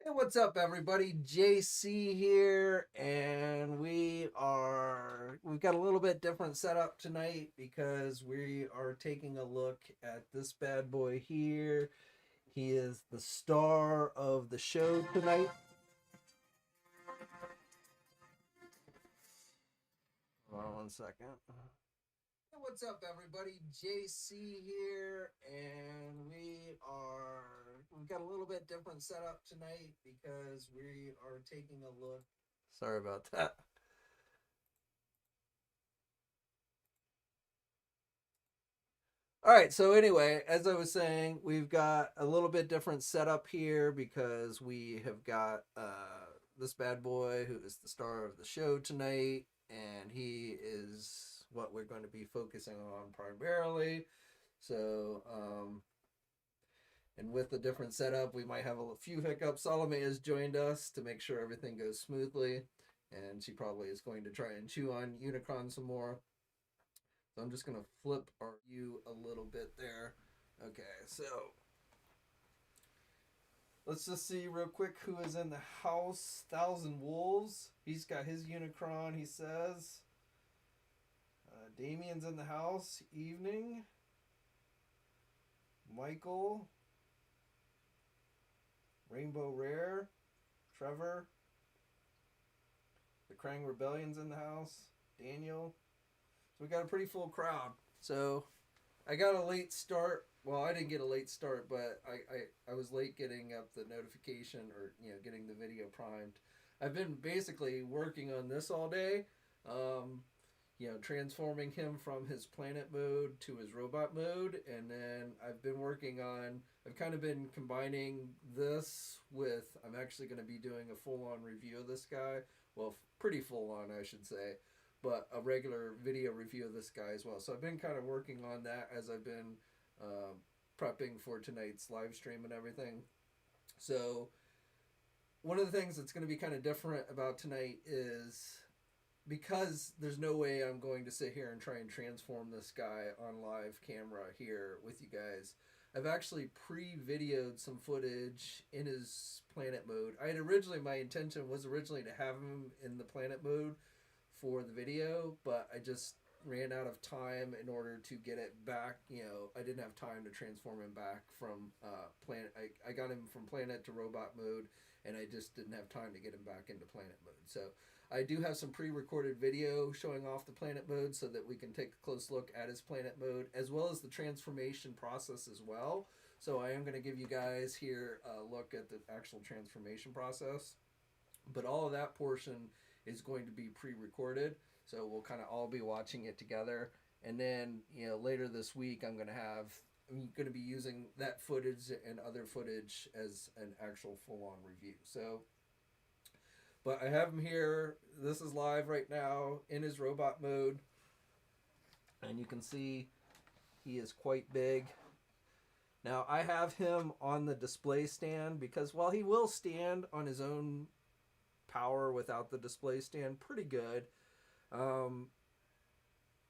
Hey, what's up, everybody? JayC here, and we've got a little bit different setup tonight because we are taking a look at this bad boy here. He is the star of the show tonight. Hold on one second. Hey, what's up, everybody? JayC here, and we've got a little bit different setup tonight because we are taking a look. Sorry about that. All right, so anyway, as I was saying, we've got a little bit different setup here because we have got this bad boy who is the star of the show tonight, and he is what we're going to be focusing on primarily. So, and with the different setup, we might have a few hiccups. Salome has joined us to make sure everything goes smoothly, and she probably is going to try and chew on Unicron some more. So I'm just going to flip our view a little bit there. Okay, so let's just see real quick who is in the house. Thousand Wolves. He's got his Unicron, he says. Damien's in the house. Evening. Michael. Rainbow Rare. Trevor. The Krang Rebellion's in the house. Daniel. So we got a pretty full crowd. So I got a late start. Well, I didn't get a late start, but I was late getting up the notification or getting the video primed. I've been basically working on this all day. Um, transforming him from his planet mode to his robot mode, and then I've kind of been combining this with. I'm actually going to be doing a full on review of this guy. Well, pretty full on, I should say, but a regular video review of this guy as well. So I've been kind of working on that as I've been uh, prepping for tonight's live stream and everything. So one of the things that's going to be kind of different about tonight is because there's no way I'm going to sit here and try and transform this guy on live camera here with you guys. I've actually pre-videoed some footage in his planet mode. My intention was originally to have him in the planet mode for the video, but I just ran out of time in order to get it back. I didn't have time to transform him back from planet. I got him from planet to robot mode, and I just didn't have time to get him back into planet mode. So I do have some pre-recorded video showing off the planet mode so that we can take a close look at his planet mode as well as the transformation process as well. So I am going to give you guys here a look at the actual transformation process. But all of that portion is going to be pre-recorded, so we'll kind of all be watching it together. And then later this week, I'm going to be using that footage and other footage as an actual full-on review. So, but I have him here. This is live right now in his robot mode, and you can see he is quite big. Now I have him on the display stand because while he will stand on his own power without the display stand pretty good. Um,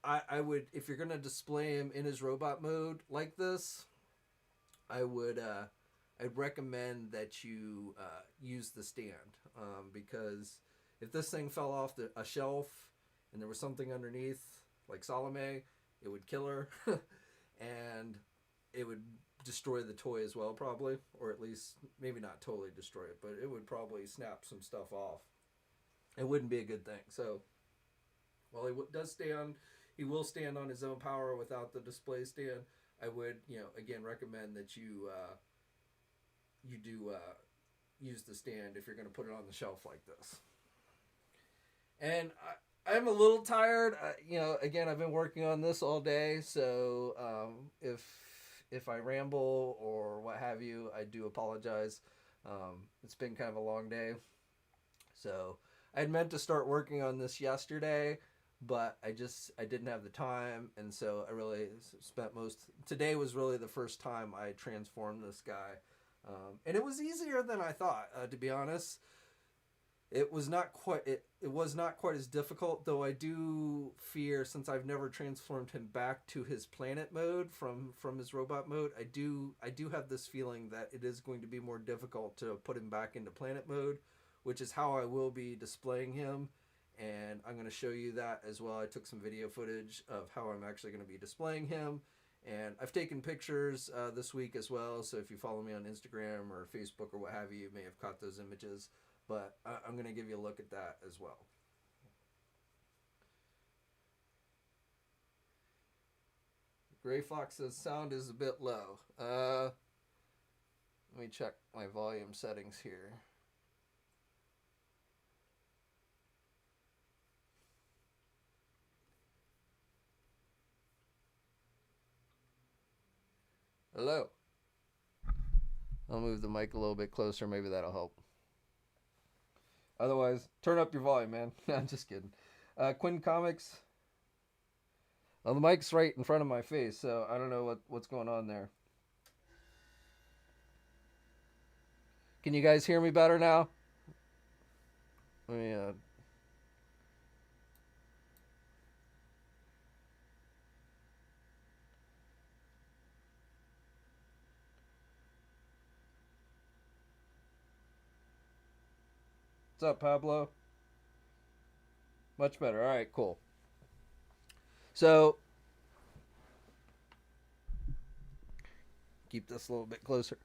I would, if you're gonna display him in his robot mode like this, I would I'd recommend that you use the stand because if this thing fell off a shelf and there was something underneath like Salome, it would kill her and it would destroy the toy as well, probably, or at least maybe not totally destroy it, but it would probably snap some stuff off. It wouldn't be a good thing. So while he will stand on his own power without the display stand. I would, again recommend that you do use the stand if you're going to put it on the shelf like this. And I'm a little tired. Again, I've been working on this all day, so if I ramble or what have you, I do apologize. It's been kind of a long day, so I had meant to start working on this yesterday, but I didn't have the time, and so I really spent today was really the first time I transformed this guy, and it was easier than I thought, to be honest. It was not quite it was not quite as difficult, though I do fear, since I've never transformed him back to his planet mode from his robot mode, I do have this feeling that it is going to be more difficult to put him back into planet mode, which is how I will be displaying him, and I'm going to show you that as well. I took some video footage of how I'm actually going to be displaying him, and I've taken pictures this week as well, so if you follow me on Instagram or Facebook or what have you, you may have caught those images. But I'm going to give you a look at that as well. Gray Fox says sound is a bit low. Let me check my volume settings here. Hello. I'll move the mic a little bit closer. Maybe that'll help. Otherwise, turn up your volume, man. I'm just kidding. Quinn Comics. Well, the mic's right in front of my face, so I don't know what's going on there. Can you guys hear me better now? Let me, What's up, Pablo? Much better. All right, cool. So, keep this a little bit closer.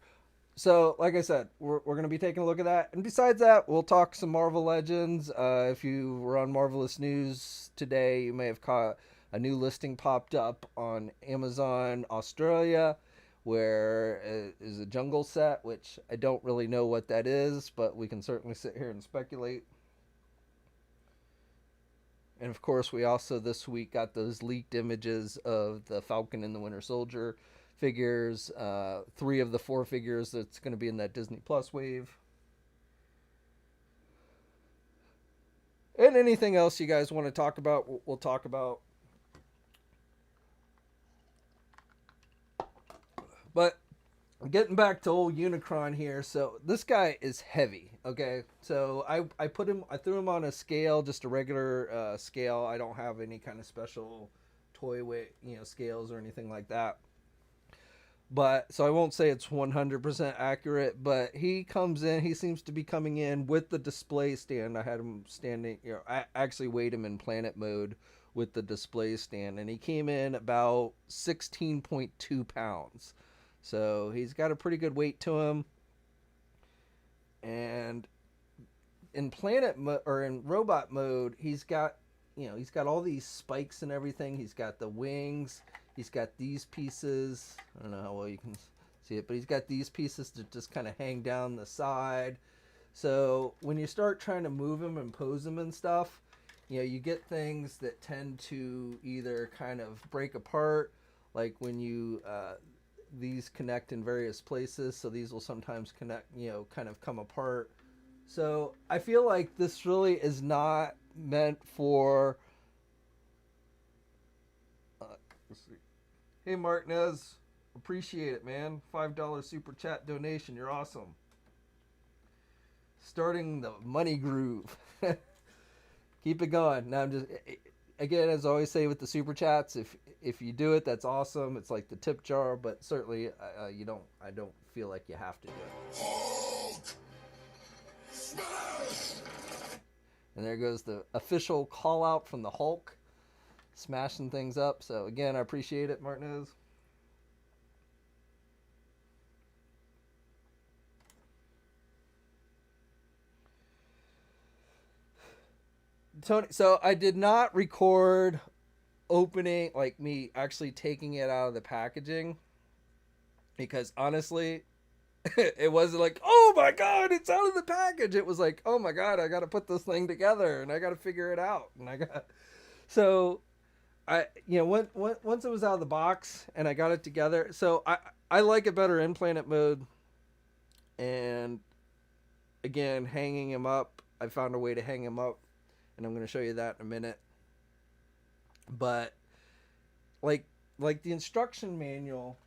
So, like I said, we're going to be taking a look at that. And besides that, we'll talk some Marvel Legends. If you were on Marvelous News today, you may have caught a new listing popped up on Amazon Australia, where it is a jungle set, which I don't really know what that is, but we can certainly sit here and speculate. And of course, we also this week got those leaked images of the Falcon and the Winter Soldier figures, 3 of the 4 figures that's going to be in that Disney Plus wave. And anything else you guys want to talk about, we'll talk about. But getting back to old Unicron here, so this guy is heavy. Okay, so I threw him on a scale, just a regular scale. I don't have any kind of special toy weight, scales or anything like that. But so I won't say it's 100% accurate, but he seems to be coming in with the display stand. I had him standing, I actually weighed him in planet mode with the display stand, and he came in about 16.2 pounds. So he's got a pretty good weight to him. And in in robot mode, he's got all these spikes and everything. He's got the wings. He's got these pieces. I don't know how well you can see it, but he's got these pieces to just kind of hang down the side. So when you start trying to move him and pose him and stuff, you get things that tend to either kind of break apart, like when you these connect in various places, so these will sometimes connect, kind of come apart. So I feel like this really is not meant for let's see. Hey Martinez, appreciate it, man. $5 super chat donation, you're awesome. Starting the money groove. Keep it going. Now I'm just, again, as I always say with the super chats, if you do it, that's awesome. It's like the tip jar, but certainly I don't feel like you have to do it. Hulk! Smash! And there goes the official call out from the Hulk, smashing things up. So again, I appreciate it, Martinez. Tony, so I did not record opening, like me actually taking it out of the packaging, because honestly, it wasn't like, oh my god, it's out of the package. It was like, oh my god, I got to put this thing together and I got to figure it out. And so once it was out of the box and I got it together, so I like it better in planet mode. And again, hanging him up, I found a way to hang him up, and I'm going to show you that in a minute. But like the instruction manual,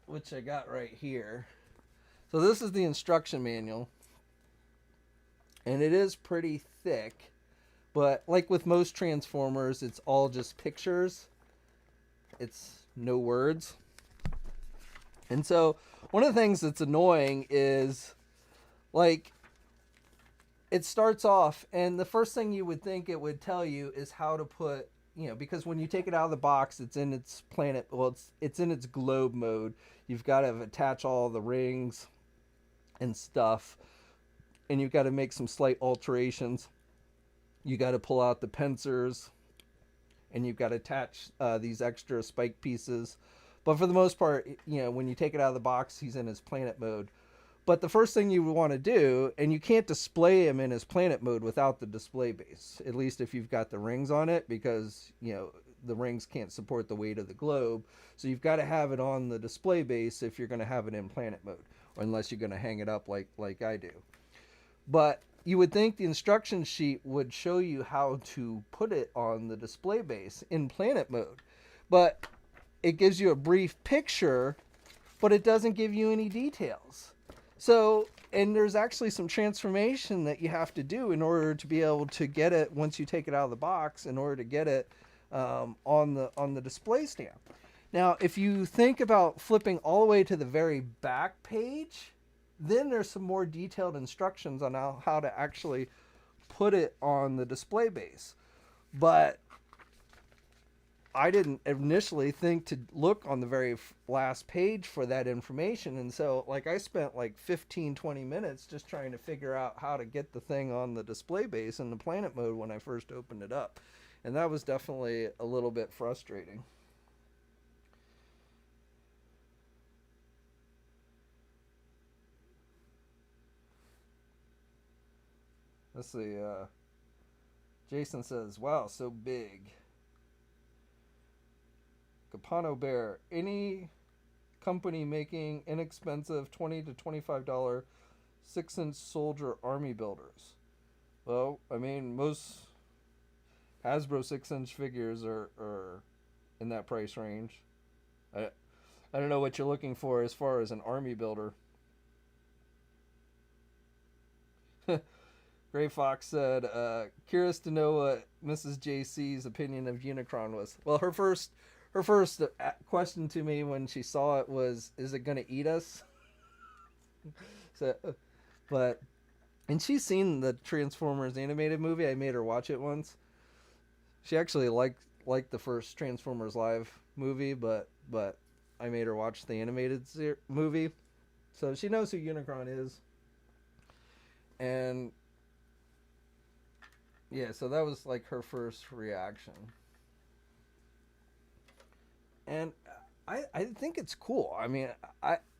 which I got right here. So this is the instruction manual. and it is pretty thick. But like with most Transformers, it's all just pictures. It's no words. And so one of the things that's annoying is, like, it starts off, and the first thing you would think it would tell you is how to put, because when you take it out of the box, it's in its planet, well, it's in its globe mode. You've got to attach all the rings and stuff, and you've got to make some slight alterations. You got to pull out the pincers, and you've got to attach these extra spike pieces. But for the most part, when you take it out of the box, he's in his planet mode. But the first thing you would want to do, and you can't display him in his planet mode without the display base, at least if you've got the rings on it, because, the rings can't support the weight of the globe. So you've got to have it on the display base if you're going to have it in planet mode, or unless you're going to hang it up like I do. But you would think the instruction sheet would show you how to put it on the display base in planet mode. But it gives you a brief picture, but it doesn't give you any details. So, and there's actually some transformation that you have to do in order to be able to get it once you take it out of the box, in order to get it on the display stand. Now, if you think about flipping all the way to the very back page, then there's some more detailed instructions on how to actually put it on the display base. But I didn't initially think to look on the very last page for that information. And so, I spent 15-20 minutes just trying to figure out how to get the thing on the display base in the planet mode when I first opened it up. And that was definitely a little bit frustrating. Let's see. Jason says, wow, so big. Capano Bear, any company making inexpensive $20 to $25 6-inch soldier army builders. Well, I mean, most Hasbro 6-inch figures are in that price range. I don't know what you're looking for as far as an army builder. Gray Fox said, curious to know what Mrs. JayC's opinion of Unicron was. Well, her first question to me when she saw it was, is it going to eat us? And she's seen the Transformers animated movie. I made her watch it once. She actually liked the first Transformers Live movie, but I made her watch the animated movie. So she knows who Unicron is. And yeah, so that was her first reaction. And I think it's cool. I mean,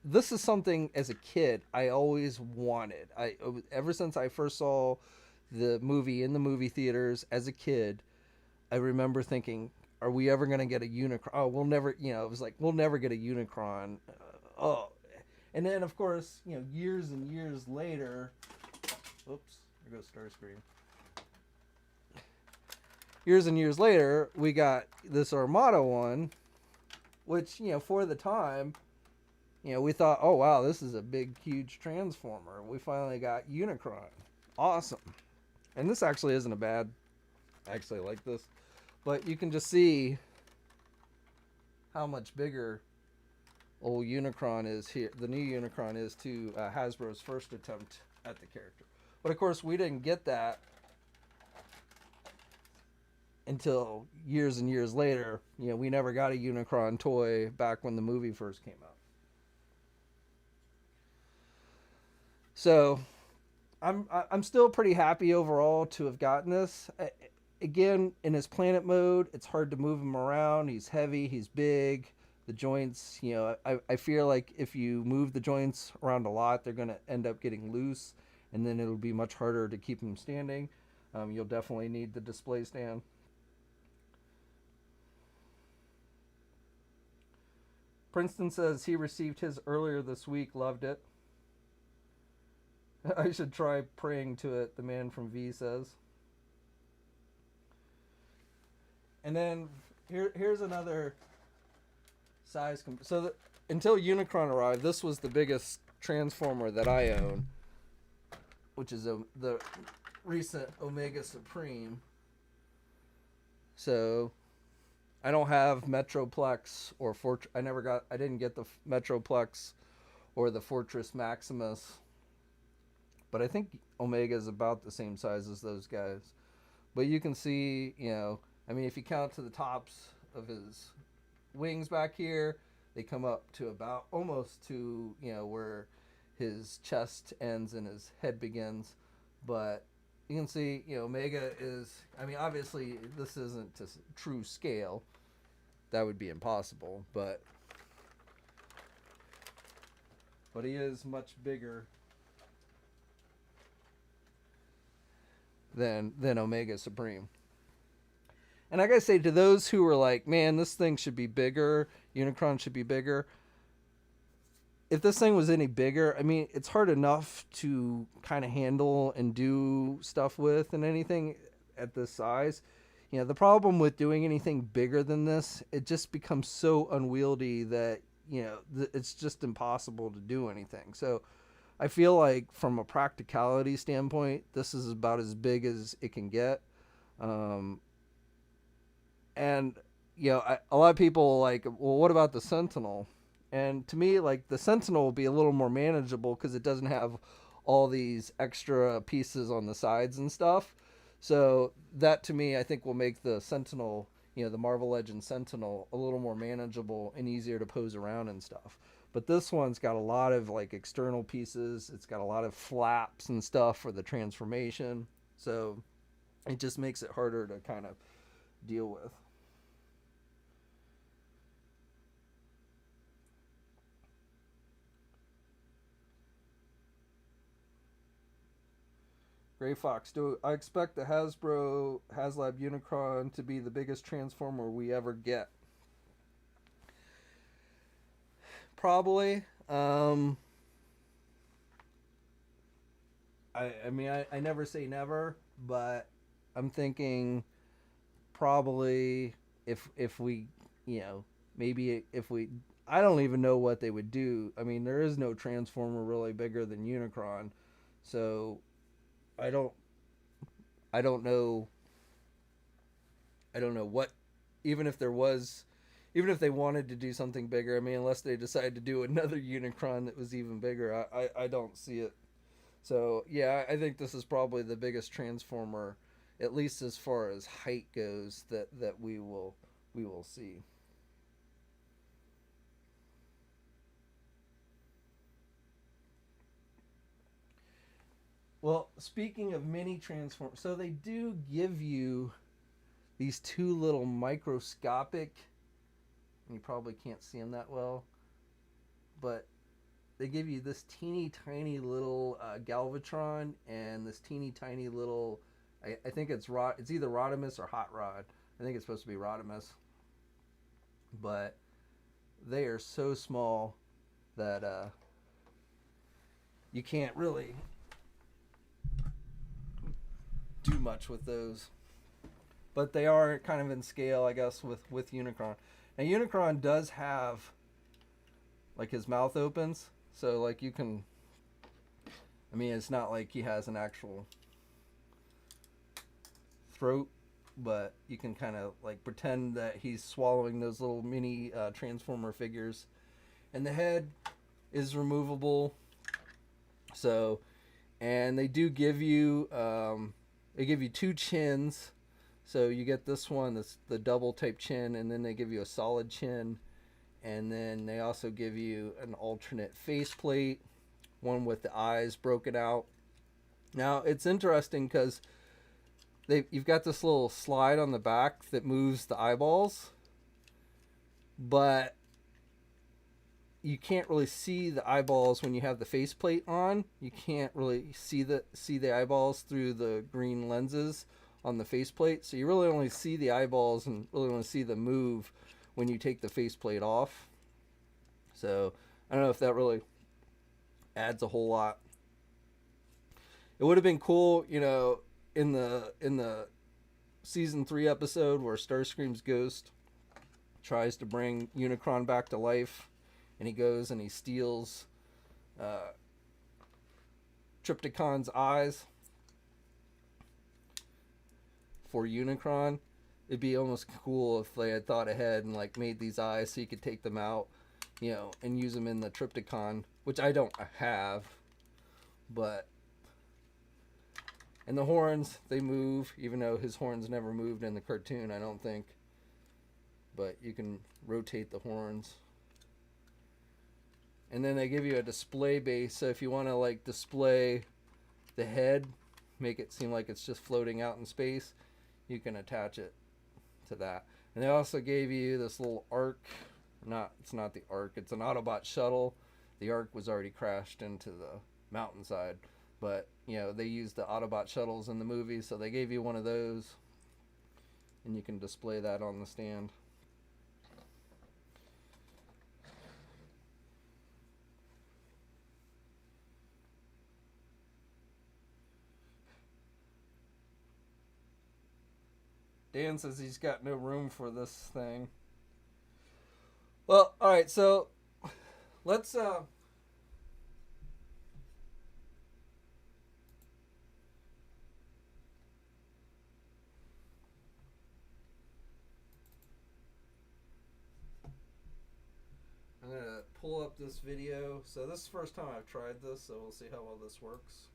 this is something as a kid I always wanted. Ever since I first saw the movie in the movie theaters as a kid, I remember thinking, are we ever going to get a Unicron? Oh, we'll never, it was we'll never get a Unicron. And then, of course, years and years later, oops, there goes Starscream. Years and years later, we got this Armada one, which, for the time, we thought, oh, wow, this is a big, huge Transformer. We finally got Unicron. Awesome. And this actually isn't a bad, I actually like this. But you can just see how much bigger old Unicron is here. The new Unicron is to Hasbro's first attempt at the character. But, of course, we didn't get that until years and years later. We never got a Unicron toy back when the movie first came out. So I'm still pretty happy overall to have gotten this. Again, in his planet mode, it's hard to move him around. He's heavy, he's big. The joints, I feel like if you move the joints around a lot, they're going to end up getting loose, and then it'll be much harder to keep him standing. You'll definitely need the display stand. Princeton says he received his earlier this week, loved it. I should try praying to it, the man from V says. And then here's another size. So until Unicron arrived, this was the biggest Transformer that I own. which is the recent Omega Supreme. So I don't have Metroplex or I didn't get the Metroplex or the Fortress Maximus, but I think Omega is about the same size as those guys. But you can see, I mean, if you count to the tops of his wings back here, they come up to about almost to, where his chest ends and his head begins. But you can see, Omega is, I mean, obviously this isn't to true scale. That would be impossible, but he is much bigger than Omega Supreme. And I gotta say, to those who are like, man, this thing should be bigger, Unicron should be bigger. If this thing was any bigger, I mean, it's hard enough to kind of handle and do stuff with and anything at this size. The problem with doing anything bigger than this, it just becomes so unwieldy that, it's just impossible to do anything. So I feel like from a practicality standpoint, this is about as big as it can get. And, a lot of people are like, well, what about the Sentinel? And to me, like, the Sentinel will be a little more manageable because it doesn't have all these extra pieces on the sides and stuff. So that, to me, I think will make the Sentinel, the Marvel Legends Sentinel, a little more manageable and easier to pose around and stuff. But this one's got a lot of, like, external pieces. It's got a lot of flaps and stuff for the transformation. So it just makes it harder to kind of deal with. Gray Fox, do I expect the Haslab Unicron to be the biggest Transformer we ever get? Probably. I mean, I never say never, but I'm thinking probably if we, maybe if we, I don't even know what they would do. I mean, there is no Transformer really bigger than Unicron, so I don't know what, even if they wanted to do something bigger, I mean, unless they decide to do another Unicron that was even bigger, I don't see it. So yeah, I think this is probably the biggest Transformer, at least as far as height goes, that we will see. Well, speaking of mini Transformers, so they do give you these two little microscopic, you probably can't see them that well, but they give you this teeny tiny little Galvatron and this teeny tiny little, I think it's either Rodimus or Hot Rod. I think it's supposed to be Rodimus. But they are so small that you can't really do much with those, but they are kind of in scale, I guess, with Unicron. And Unicron does have, like, his mouth opens, so like you can, I mean, it's not like he has an actual throat, but you can kind of like pretend that he's swallowing those little mini Transformer figures. And the head is removable, so, and they do give you they give you two chins. So you get this one, that's the double type chin, and then they give you a solid chin. And then they also give you an alternate faceplate, one with the eyes broken out. Now, it's interesting because you've got this little slide on the back that moves the eyeballs, but you can't really see the eyeballs when you have the faceplate on. You can't really see the eyeballs through the green lenses on the faceplate, so you really only see the eyeballs and really want to see them move when you take the faceplate off. So I don't know if that really adds a whole lot. It would have been cool, in the season 3 episode where Starscream's ghost tries to bring Unicron back to life, and he goes and he steals Trypticon's eyes for Unicron. It'd be almost cool if they had thought ahead and like made these eyes so you could take them out, you know, and use them in the Trypticon, which I don't have, but. And the horns, they move, even though his horns never moved in the cartoon, I don't think. But you can rotate the horns. And then they give you a display base, so if you want to like display the head, make it seem like it's just floating out in space, you can attach it to that. And they also gave you this little Ark. It's not the Ark, it's an Autobot shuttle. The Ark was already crashed into the mountainside. But, you know, they used the Autobot shuttles in the movie, so they gave you one of those. And you can display that on the stand. Dan says he's got no room for this thing. Well, alright, so let's I'm going to pull up this video. So this is the first time I've tried this, so we'll see how well this works.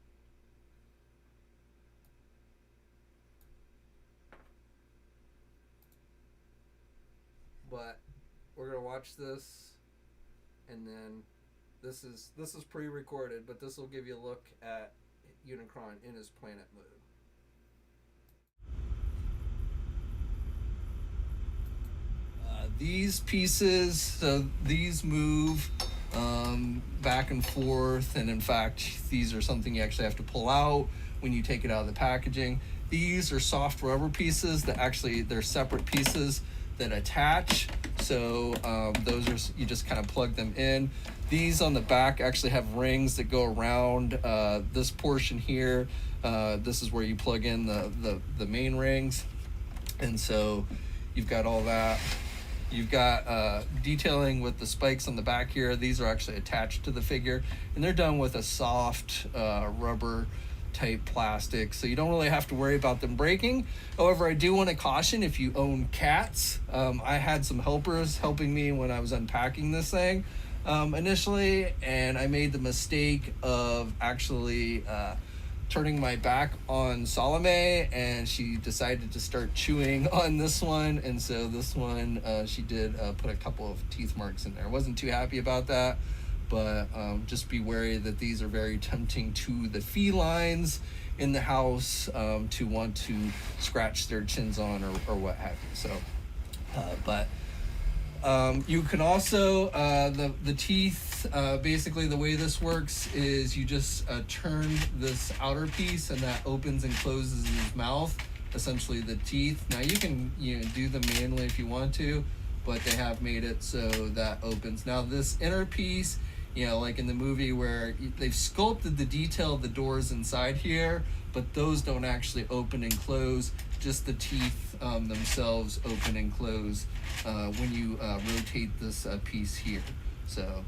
But we're going to watch this, and then this is pre-recorded, but this will give you a look at Unicron in his planet mode. These pieces, so these move back and forth, and in fact, these are something you actually have to pull out when you take it out of the packaging. These are soft rubber pieces that actually, they're separate pieces that attach. So those are, you just kind of plug them in. These on the back actually have rings that go around this portion here. This is where you plug in the main rings. And so you've got all that. You've got detailing with the spikes on the back here. These are actually attached to the figure, and they're done with a soft rubber type plastic, so you don't really have to worry about them breaking. However, I do want to caution if you own cats. I had some helpers helping me when I was unpacking this thing initially, and I made the mistake of actually turning my back on Salome, and she decided to start chewing on this one, and so this one she did put a couple of teeth marks in there. I wasn't too happy about that, but just be wary that these are very tempting to the felines in the house to want to scratch their chins on or what have you. So but you can also the teeth, basically the way this works is you just turn this outer piece, and that opens and closes his mouth, essentially the teeth. Now you can do them manually if you want to, but they have made it so that opens. Now this inner piece, like in the movie where they've sculpted the detail of the doors inside here, but those don't actually open and close, just the teeth themselves open and close when you rotate this piece here. So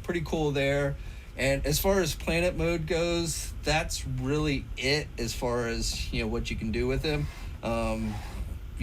pretty cool there. And as far as planet mode goes, that's really it as far as what you can do with him.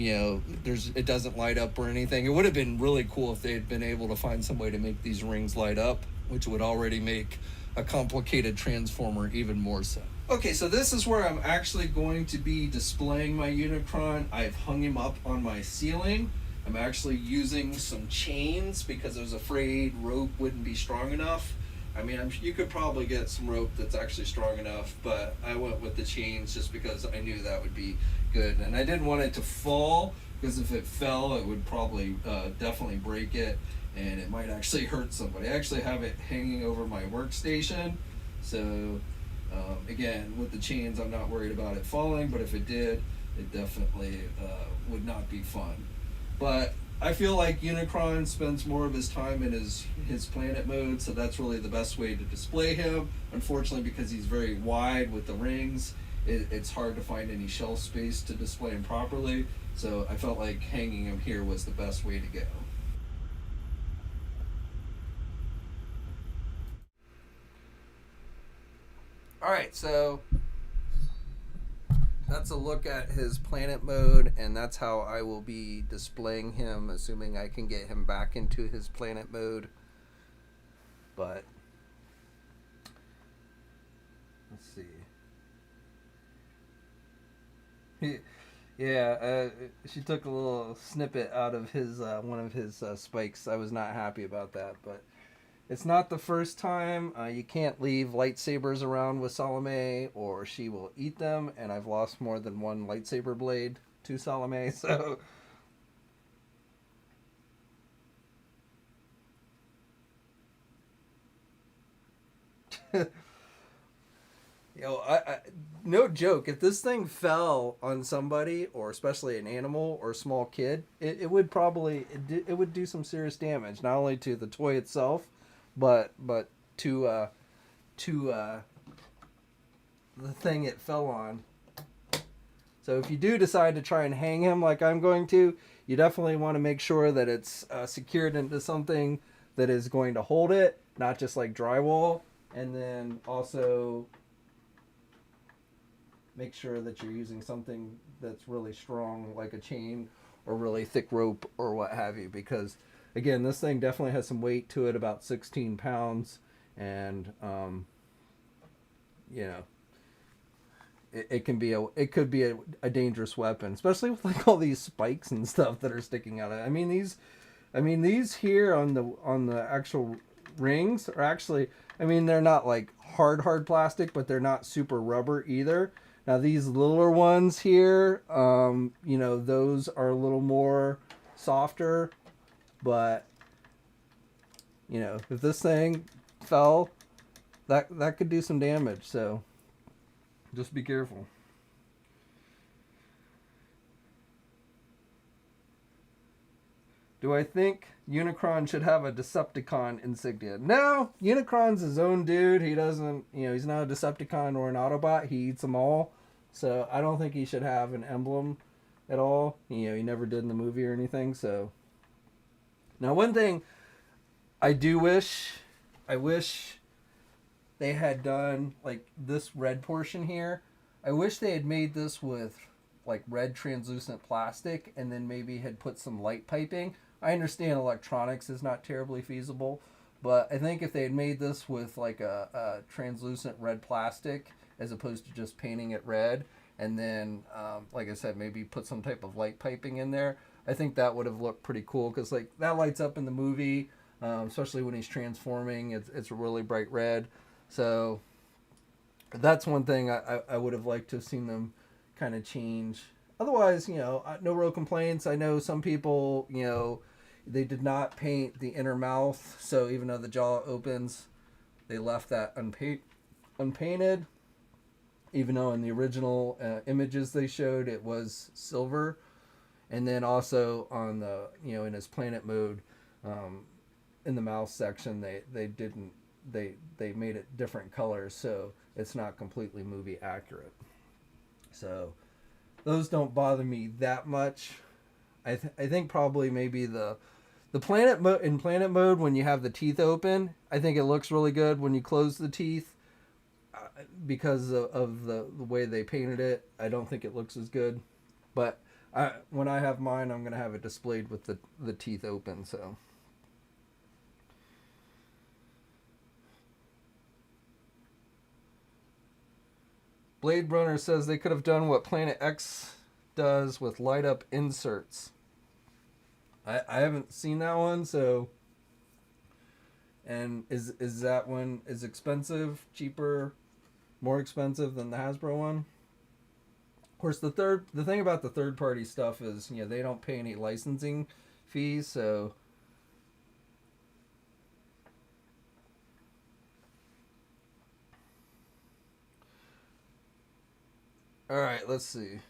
It doesn't light up or anything. It would have been really cool if they had been able to find some way to make these rings light up, which would already make a complicated transformer even more so. Okay, so this is where I'm actually going to be displaying my Unicron. I've hung him up on my ceiling. I'm actually using some chains because I was afraid rope wouldn't be strong enough. I mean, you could probably get some rope that's actually strong enough, but I went with the chains just because I knew that would be good. And I didn't want it to fall, because if it fell, it would probably definitely break it, and it might actually hurt somebody. I actually have it hanging over my workstation, so again, with the chains, I'm not worried about it falling, but if it did, it definitely would not be fun. But I feel like Unicron spends more of his time in his planet mode, so that's really the best way to display him. Unfortunately, because he's very wide with the rings, it's hard to find any shelf space to display him properly, so I felt like hanging him here was the best way to go. Alright, so that's a look at his planet mode, and that's how I will be displaying him, assuming I can get him back into his planet mode. But let's see. Yeah, she took a little snippet out of his one of his spikes. I was not happy about that, but it's not the first time. You can't leave lightsabers around with Salome, or she will eat them. And I've lost more than one lightsaber blade to Salome, so. I no joke. If this thing fell on somebody, or especially an animal or a small kid, it would probably it would do some serious damage, not only to the toy itself, but to the thing it fell on. So if you do decide to try and hang him like I'm going to, you definitely want to make sure that it's secured into something that is going to hold it, not just like drywall. And then also make sure that you're using something that's really strong, like a chain or really thick rope or what have you, because again, this thing definitely has some weight to it, about 16 pounds, and you know, it could be a dangerous weapon, especially with like all these spikes and stuff that are sticking out of it. I mean these here on the actual rings are actually, I mean, they're not like hard plastic, but they're not super rubber either. Now these littler ones here, you know, those are a little more softer, but you know, if this thing fell, that could do some damage, so just be careful. Do I think Unicron should have a Decepticon insignia? No, Unicron's his own dude. He doesn't, you know, he's not a Decepticon or an Autobot. He eats them all. So I don't think he should have an emblem at all. You know, he never did in the movie or anything. So now, one thing I wish they had done, like this red portion here. I wish they had made this with like red translucent plastic, and then maybe had put some light piping. I understand electronics is not terribly feasible, but I think if they had made this with like a translucent red plastic as opposed to just painting it red, and then like I said, maybe put some type of light piping in there, I think that would have looked pretty cool, because like that lights up in the movie, especially when he's transforming. It's a really bright red. So that's one thing I would have liked to have seen them kind of change. Otherwise, you know, no real complaints. I know some people, you know, they did not paint the inner mouth, so even though the jaw opens, they left that unpainted. Even though in the original images they showed it was silver. And then also on the, you know, in his planet mode, in the mouth section, they made it different colors, so it's not completely movie accurate. So those don't bother me that much. I think probably maybe the planet in planet mode, when you have the teeth open, I think it looks really good. When you close the teeth, because of the way they painted it, I don't think it looks as good. But when I have mine, I'm gonna have it displayed with the teeth open. So. Blade Runner says they could have done what Planet X does with light up inserts. I haven't seen that one, so. And is that one is expensive, cheaper, more expensive than the Hasbro one? Of course, the thing about the third party stuff is, you know, they don't pay any licensing fees, so. All right, let's see.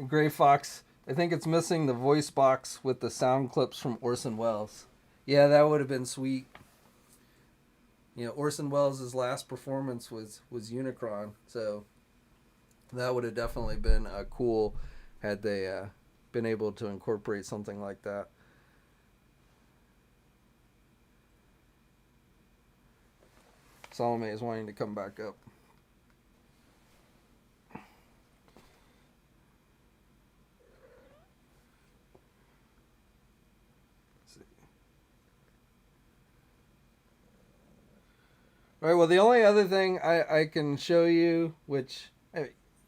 Gray Fox, I think it's missing the voice box with the sound clips from Orson Welles. Yeah, that would have been sweet. You know, Orson Welles' last performance was Unicron, so that would have definitely been cool had they been able to incorporate something like that. Salome is wanting to come back up. All right, well, the only other thing I can show you, which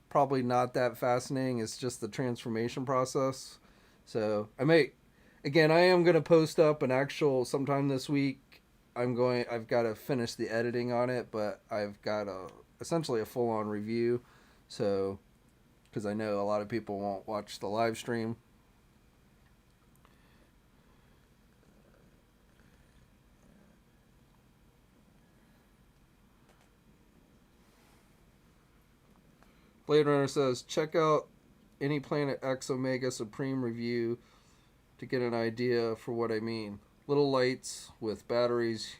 probably not that fascinating, is just the transformation process. So I am going to post up an actual sometime this week. I've got to finish the editing on it, but I've got essentially a full-on review. So, because I know a lot of people won't watch the live stream. Blade Runner says, check out any Planet X Omega Supreme review to get an idea for what I mean. Little lights with batteries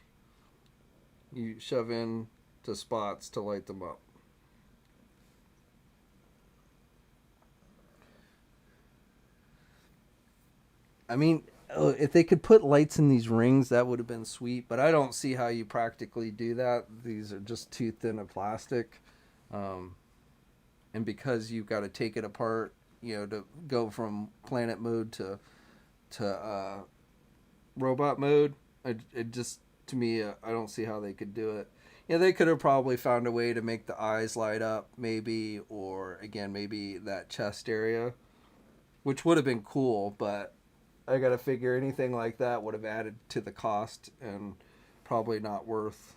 you shove in to spots to light them up. I mean, if they could put lights in these rings, that would have been sweet. But I don't see how you practically do that. These are just too thin of plastic. And because you've got to take it apart, to go from planet mode to robot mode, it just, to me, I don't see how they could do it. They could have probably found a way to make the eyes light up, maybe, or again, maybe that chest area, which would have been cool, but I got to figure anything like that would have added to the cost and probably not worth.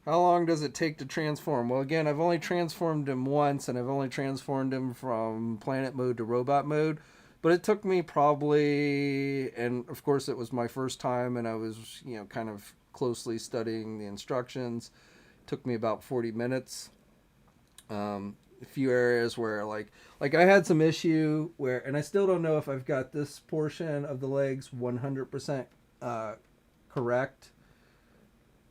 How long does it take to transform? Well, again, I've only transformed him once, and I've only transformed him from planet mode to robot mode. But it took me probably, and of course it was my first time, and I was, kind of closely studying the instructions. It took me about 40 minutes. A few areas where, like I had some issue where, and I still don't know if I've got this portion of the legs 100% correct,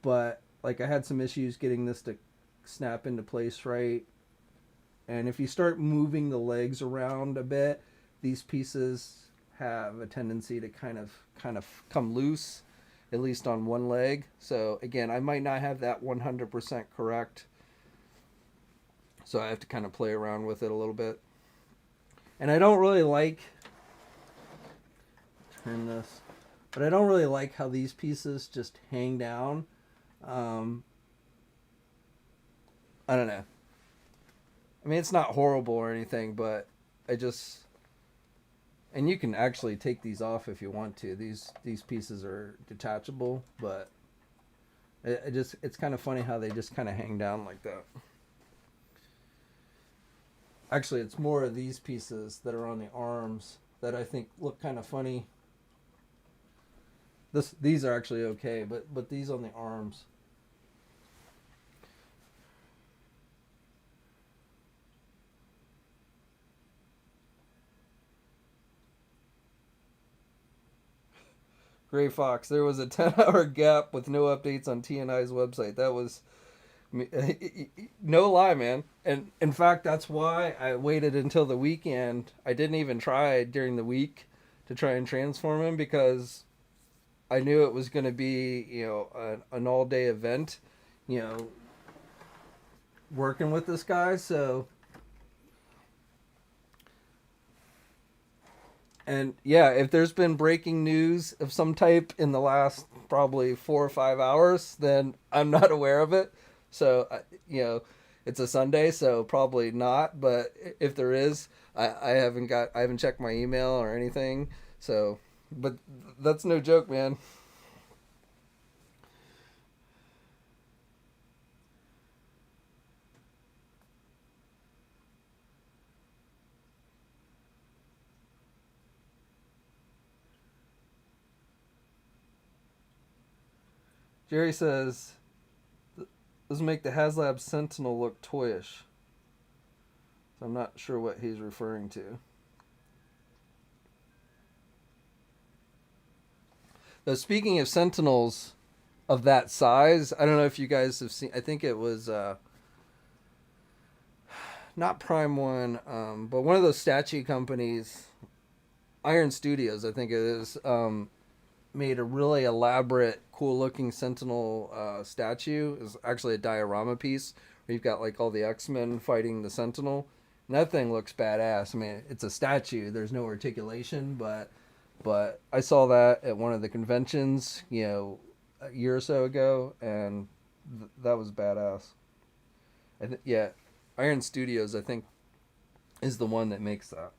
but I had some issues getting this to snap into place right. And if you start moving the legs around a bit, these pieces have a tendency to kind of come loose, at least on one leg. So again, I might not have that 100% correct. So I have to kind of play around with it a little bit. And I don't really like, turn this, but I don't really like how these pieces just hang down. I don't know. I mean, it's not horrible or anything, but and you can actually take these off if you want to. These pieces are detachable, but it's kind of funny how they just kind of hang down like that. Actually, it's more of these pieces that are on the arms that I think look kind of funny. These are actually okay, but these on the arms. Gray Fox, there was a 10-hour gap with no updates on TNI's website. That was no lie, man. And in fact, that's why I waited until the weekend. I didn't even try during the week to try and transform him because I knew it was going to be, an all-day event, working with this guy. So, and yeah, if there's been breaking news of some type in the last probably 4 or 5 hours, then I'm not aware of it. So, it's a Sunday, so probably not. But if there is, I haven't checked my email or anything. So, but that's no joke, man. Jerry says, "Let's make the Haslab Sentinel look toyish." So I'm not sure what he's referring to. Though speaking of Sentinels of that size, I don't know if you guys have seen. I think it was not Prime One, but one of those statue companies, Iron Studios, I think it is. made a really elaborate, cool-looking Sentinel statue. It's actually a diorama piece where you've got like all the X-Men fighting the Sentinel. And that thing looks badass. I mean, it's a statue. There's no articulation, but I saw that at one of the conventions, a year or so ago, and that was badass. Yeah, Iron Studios, I think, is the one that makes that.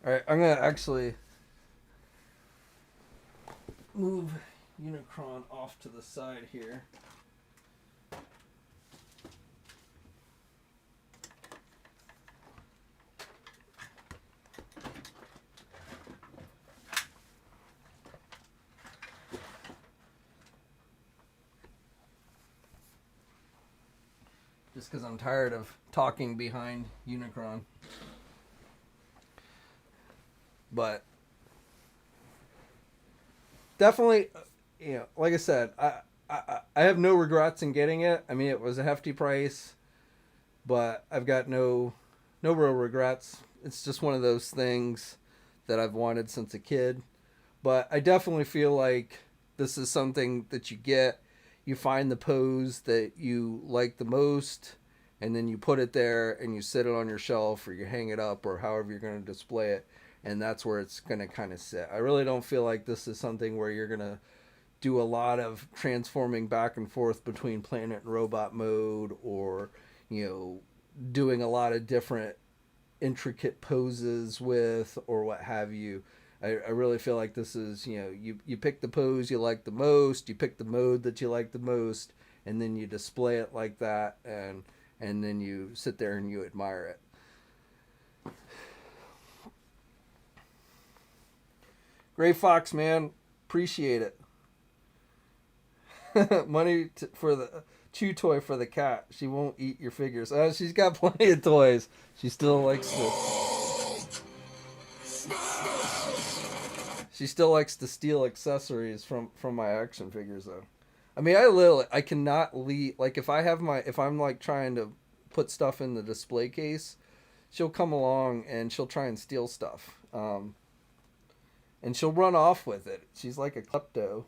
All right, I'm gonna actually move Unicron off to the side here. Just because I'm tired of talking behind Unicron. But definitely, like I said, I have no regrets in getting it. I mean, it was a hefty price, but I've got no real regrets. It's just one of those things that I've wanted since a kid. But I definitely feel like this is something that you get. You find the pose that you like the most, and then you put it there and you sit it on your shelf or you hang it up or however you're going to display it. And that's where it's going to kind of sit. I really don't feel like this is something where you're going to do a lot of transforming back and forth between planet and robot mode, or, doing a lot of different intricate poses with, or what have you. I really feel like this is, you pick the pose you like the most, you pick the mode that you like the most, and then you display it like that, and then you sit there and you admire it. Gray Fox, man, appreciate it. Money for the chew toy for the cat. She won't eat your figures. She's got plenty of toys. She still likes to. She still likes to steal accessories from my action figures, though. I mean, I cannot leave. Like, if I'm like trying to put stuff in the display case, she'll come along and she'll try and steal stuff. And she'll run off with it. She's like a klepto.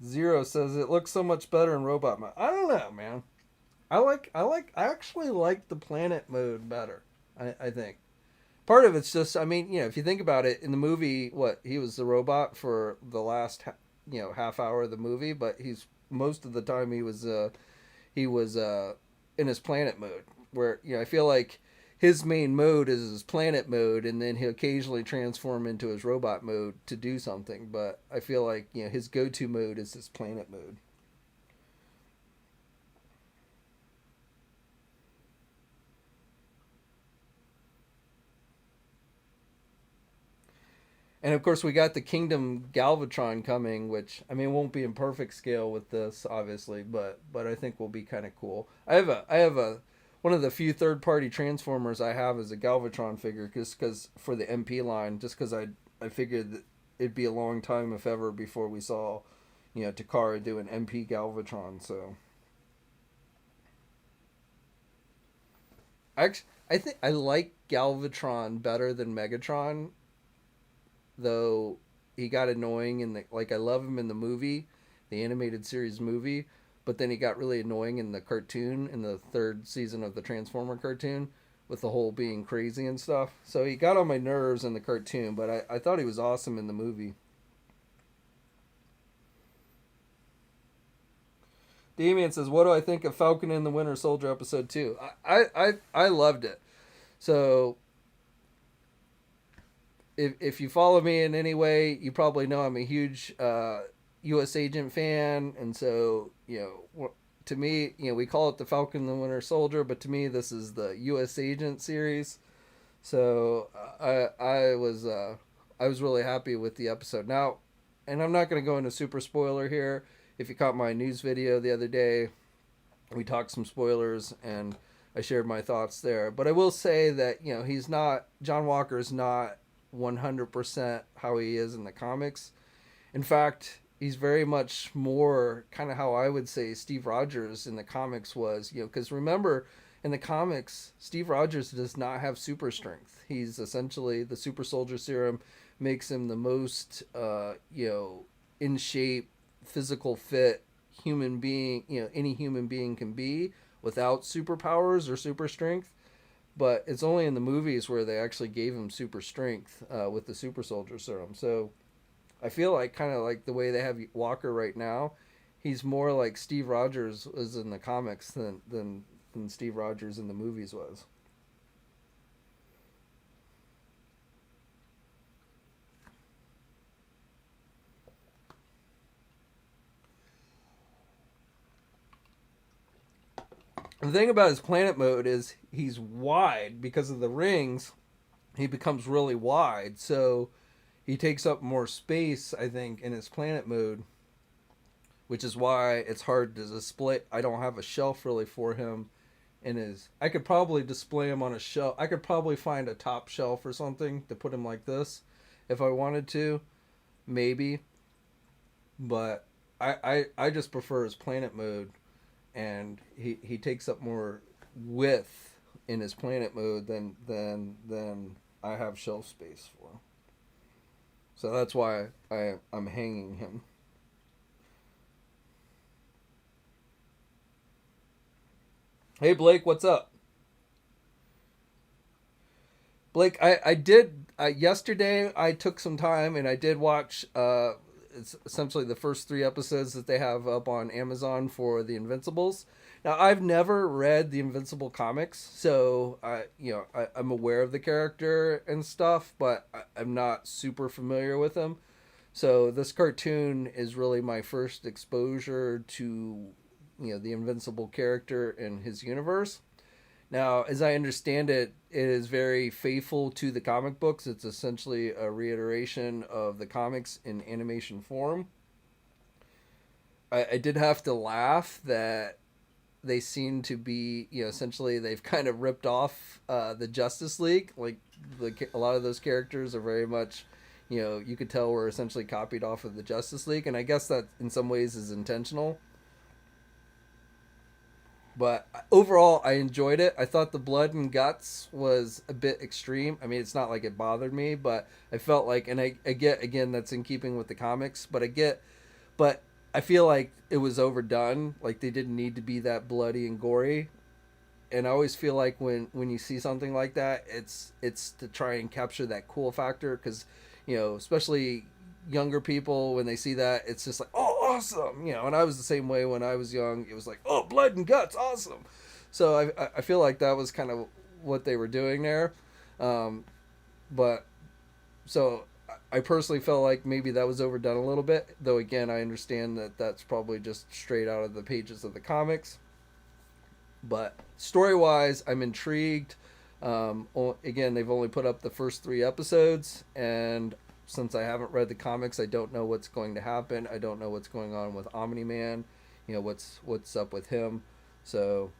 Zero says it looks so much better in robot mode. I don't know, man. I actually like the planet mode better. I think. Part of it's just, I mean, if you think about it, in the movie, he was the robot for the last, half hour of the movie, but most of the time he was in his planet mode, where, I feel like his main mode is his planet mode, and then he'll occasionally transform into his robot mode to do something, but I feel like, his go-to mode is his planet mode. And of course, we got the Kingdom Galvatron coming, which, I mean, won't be in perfect scale with this, obviously, but I think will be kind of cool. I have one of the few third-party Transformers I have is a Galvatron figure, just because for the MP line, just because I figured that it'd be a long time, if ever, before we saw, Takara do an MP Galvatron. So I think I like Galvatron better than Megatron, though he got annoying I love him in the movie, the animated series movie, but then he got really annoying in the cartoon, in the third season of the Transformer cartoon, with the whole being crazy and stuff. So he got on my nerves in the cartoon, but I thought he was awesome in the movie. Damien says, what do I think of Falcon and the Winter Soldier episode 2? I loved it. So if you follow me in any way, you probably know I'm a huge U.S. Agent fan, and so, to me, we call it the Falcon and the Winter Soldier, but to me, this is the U.S. Agent series. So I was really happy with the episode. Now, and I'm not going to go into super spoiler here. If you caught my news video the other day, we talked some spoilers, and I shared my thoughts there. But I will say that, he's not, John Walker's not 100% how he is in the comics. In fact, he's very much more kind of how I would say Steve Rogers in the comics was, because remember, in the comics, Steve Rogers does not have super strength. He's essentially, the super soldier serum makes him the most, in shape, physical fit human being, any human being can be without superpowers or super strength. But it's only in the movies where they actually gave him super strength with the super soldier serum. So I feel like kind of like the way they have Walker right now, he's more like Steve Rogers was in the comics than Steve Rogers in the movies was. The thing about his planet mode is he's wide because of the rings. He becomes really wide, so he takes up more space, I think, in his planet mode, which is why it's hard to display. I don't have a shelf really for him in his. I could probably display him on a shelf. I could probably find a top shelf or something to put him like this if I wanted to, maybe. But I just prefer his planet mode, and he takes up more width in his planet mode than I have shelf space for. So that's why I'm hanging him. Hey Blake, what's up? Blake, I did yesterday. I took some time and I did watch. It's essentially the first 3 episodes that they have up on Amazon for the Invincibles. Now I've never read the Invincible comics, so I'm aware of the character and stuff, but I'm not super familiar with him. So this cartoon is really my first exposure to the Invincible character and his universe. Now, as I understand it, it is very faithful to the comic books. It's essentially a reiteration of the comics in animation form. I did have to laugh that they seem to be, essentially they've kind of ripped off the Justice League. Like a lot of those characters are very much, you could tell were essentially copied off of the Justice League, and I guess that in some ways is intentional. But overall, I enjoyed it. I thought the blood and guts was a bit extreme. I mean, it's not like it bothered me, but I felt like, and I get, again, that's in keeping with the comics, but I feel like it was overdone. Like they didn't need to be that bloody and gory. And I always feel like when you see something like that, it's to try and capture that cool factor, because, especially younger people, when they see that, it's just like, oh, awesome, and I was the same way when I was young. It was like, oh, blood and guts, awesome. So I feel like that was kind of what they were doing there. But so I personally felt like maybe that was overdone a little bit, though again, I understand that that's probably just straight out of the pages of the comics. But story wise, I'm intrigued. Again, they've only put up the first 3 episodes, and since I haven't read the comics, I don't know what's going to happen. I don't know what's going on with Omni-Man, what's up with him. So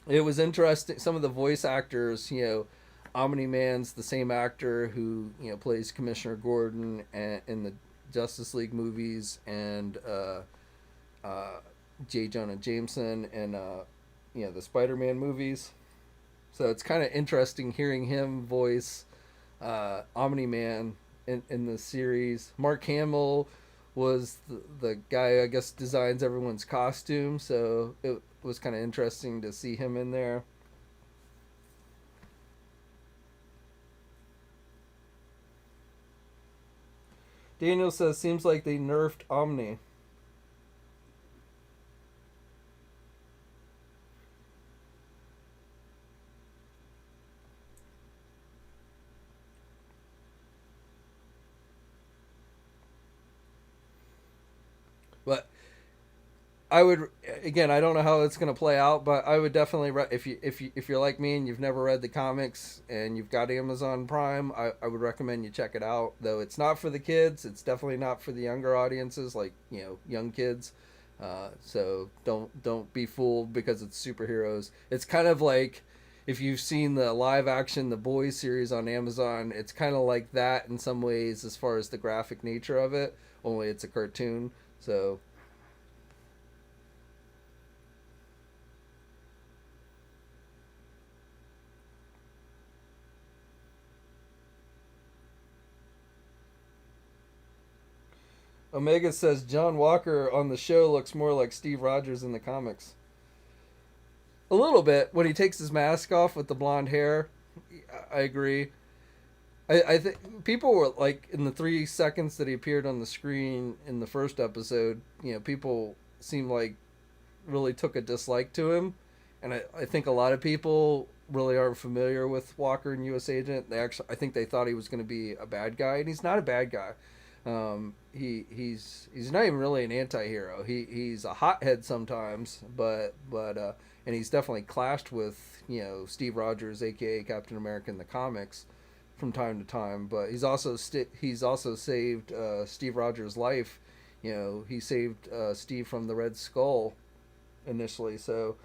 it was interesting. Some of the voice actors, Omni-Man's the same actor who plays Commissioner Gordon in the Justice League movies, and J. Jonah Jameson and the Spider-Man movies. So it's kind of interesting hearing him voice Omni-Man in the series. Mark Hamill was the guy, I guess, designs everyone's costume, so it was kind of interesting to see him in there. Daniel says, seems like they nerfed Omni. But I would, again, I don't know how it's going to play out, but I would definitely if you're like me and you've never read the comics and you've got Amazon Prime, I would recommend you check it out. Though it's not for the kids, it's definitely not for the younger audiences, like young kids. So don't be fooled because it's superheroes. It's kind of like if you've seen the live action The Boys series on Amazon, it's kind of like that in some ways as far as the graphic nature of it, only it's a cartoon. So Omega says John Walker on the show looks more like Steve Rogers in the comics. A little bit when he takes his mask off with the blonde hair. I agree. I think people were like in the 3 seconds that he appeared on the screen in the first episode. People seemed like really took a dislike to him, and I think a lot of people really aren't familiar with Walker and U.S. Agent. I think they thought he was going to be a bad guy, and he's not a bad guy. He's not even really an anti-hero. He's a hothead sometimes, but and he's definitely clashed with Steve Rogers, aka Captain America in the comics, from time to time. But he's also saved Steve Rogers' life. He saved Steve from the Red Skull initially, so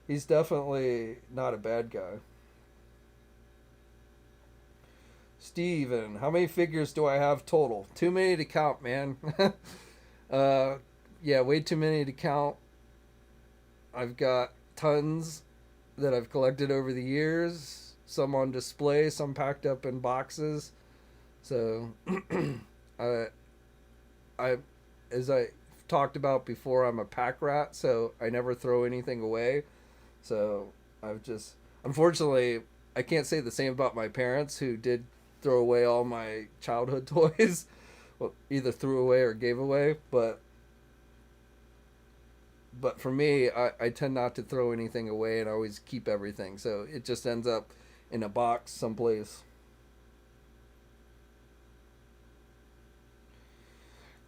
he's definitely not a bad guy. Steven, how many figures do I have total? Too many to count, man. Yeah, way too many to count. I've got tons that I've collected over the years. Some on display, some packed up in boxes. So, I, as I talked about before, I'm a pack rat, so I never throw anything away. So unfortunately, I can't say the same about my parents who did throw away all my childhood toys. Well, either threw away or gave away, but for me, I tend not to throw anything away and I always keep everything. So it just ends up in a box someplace.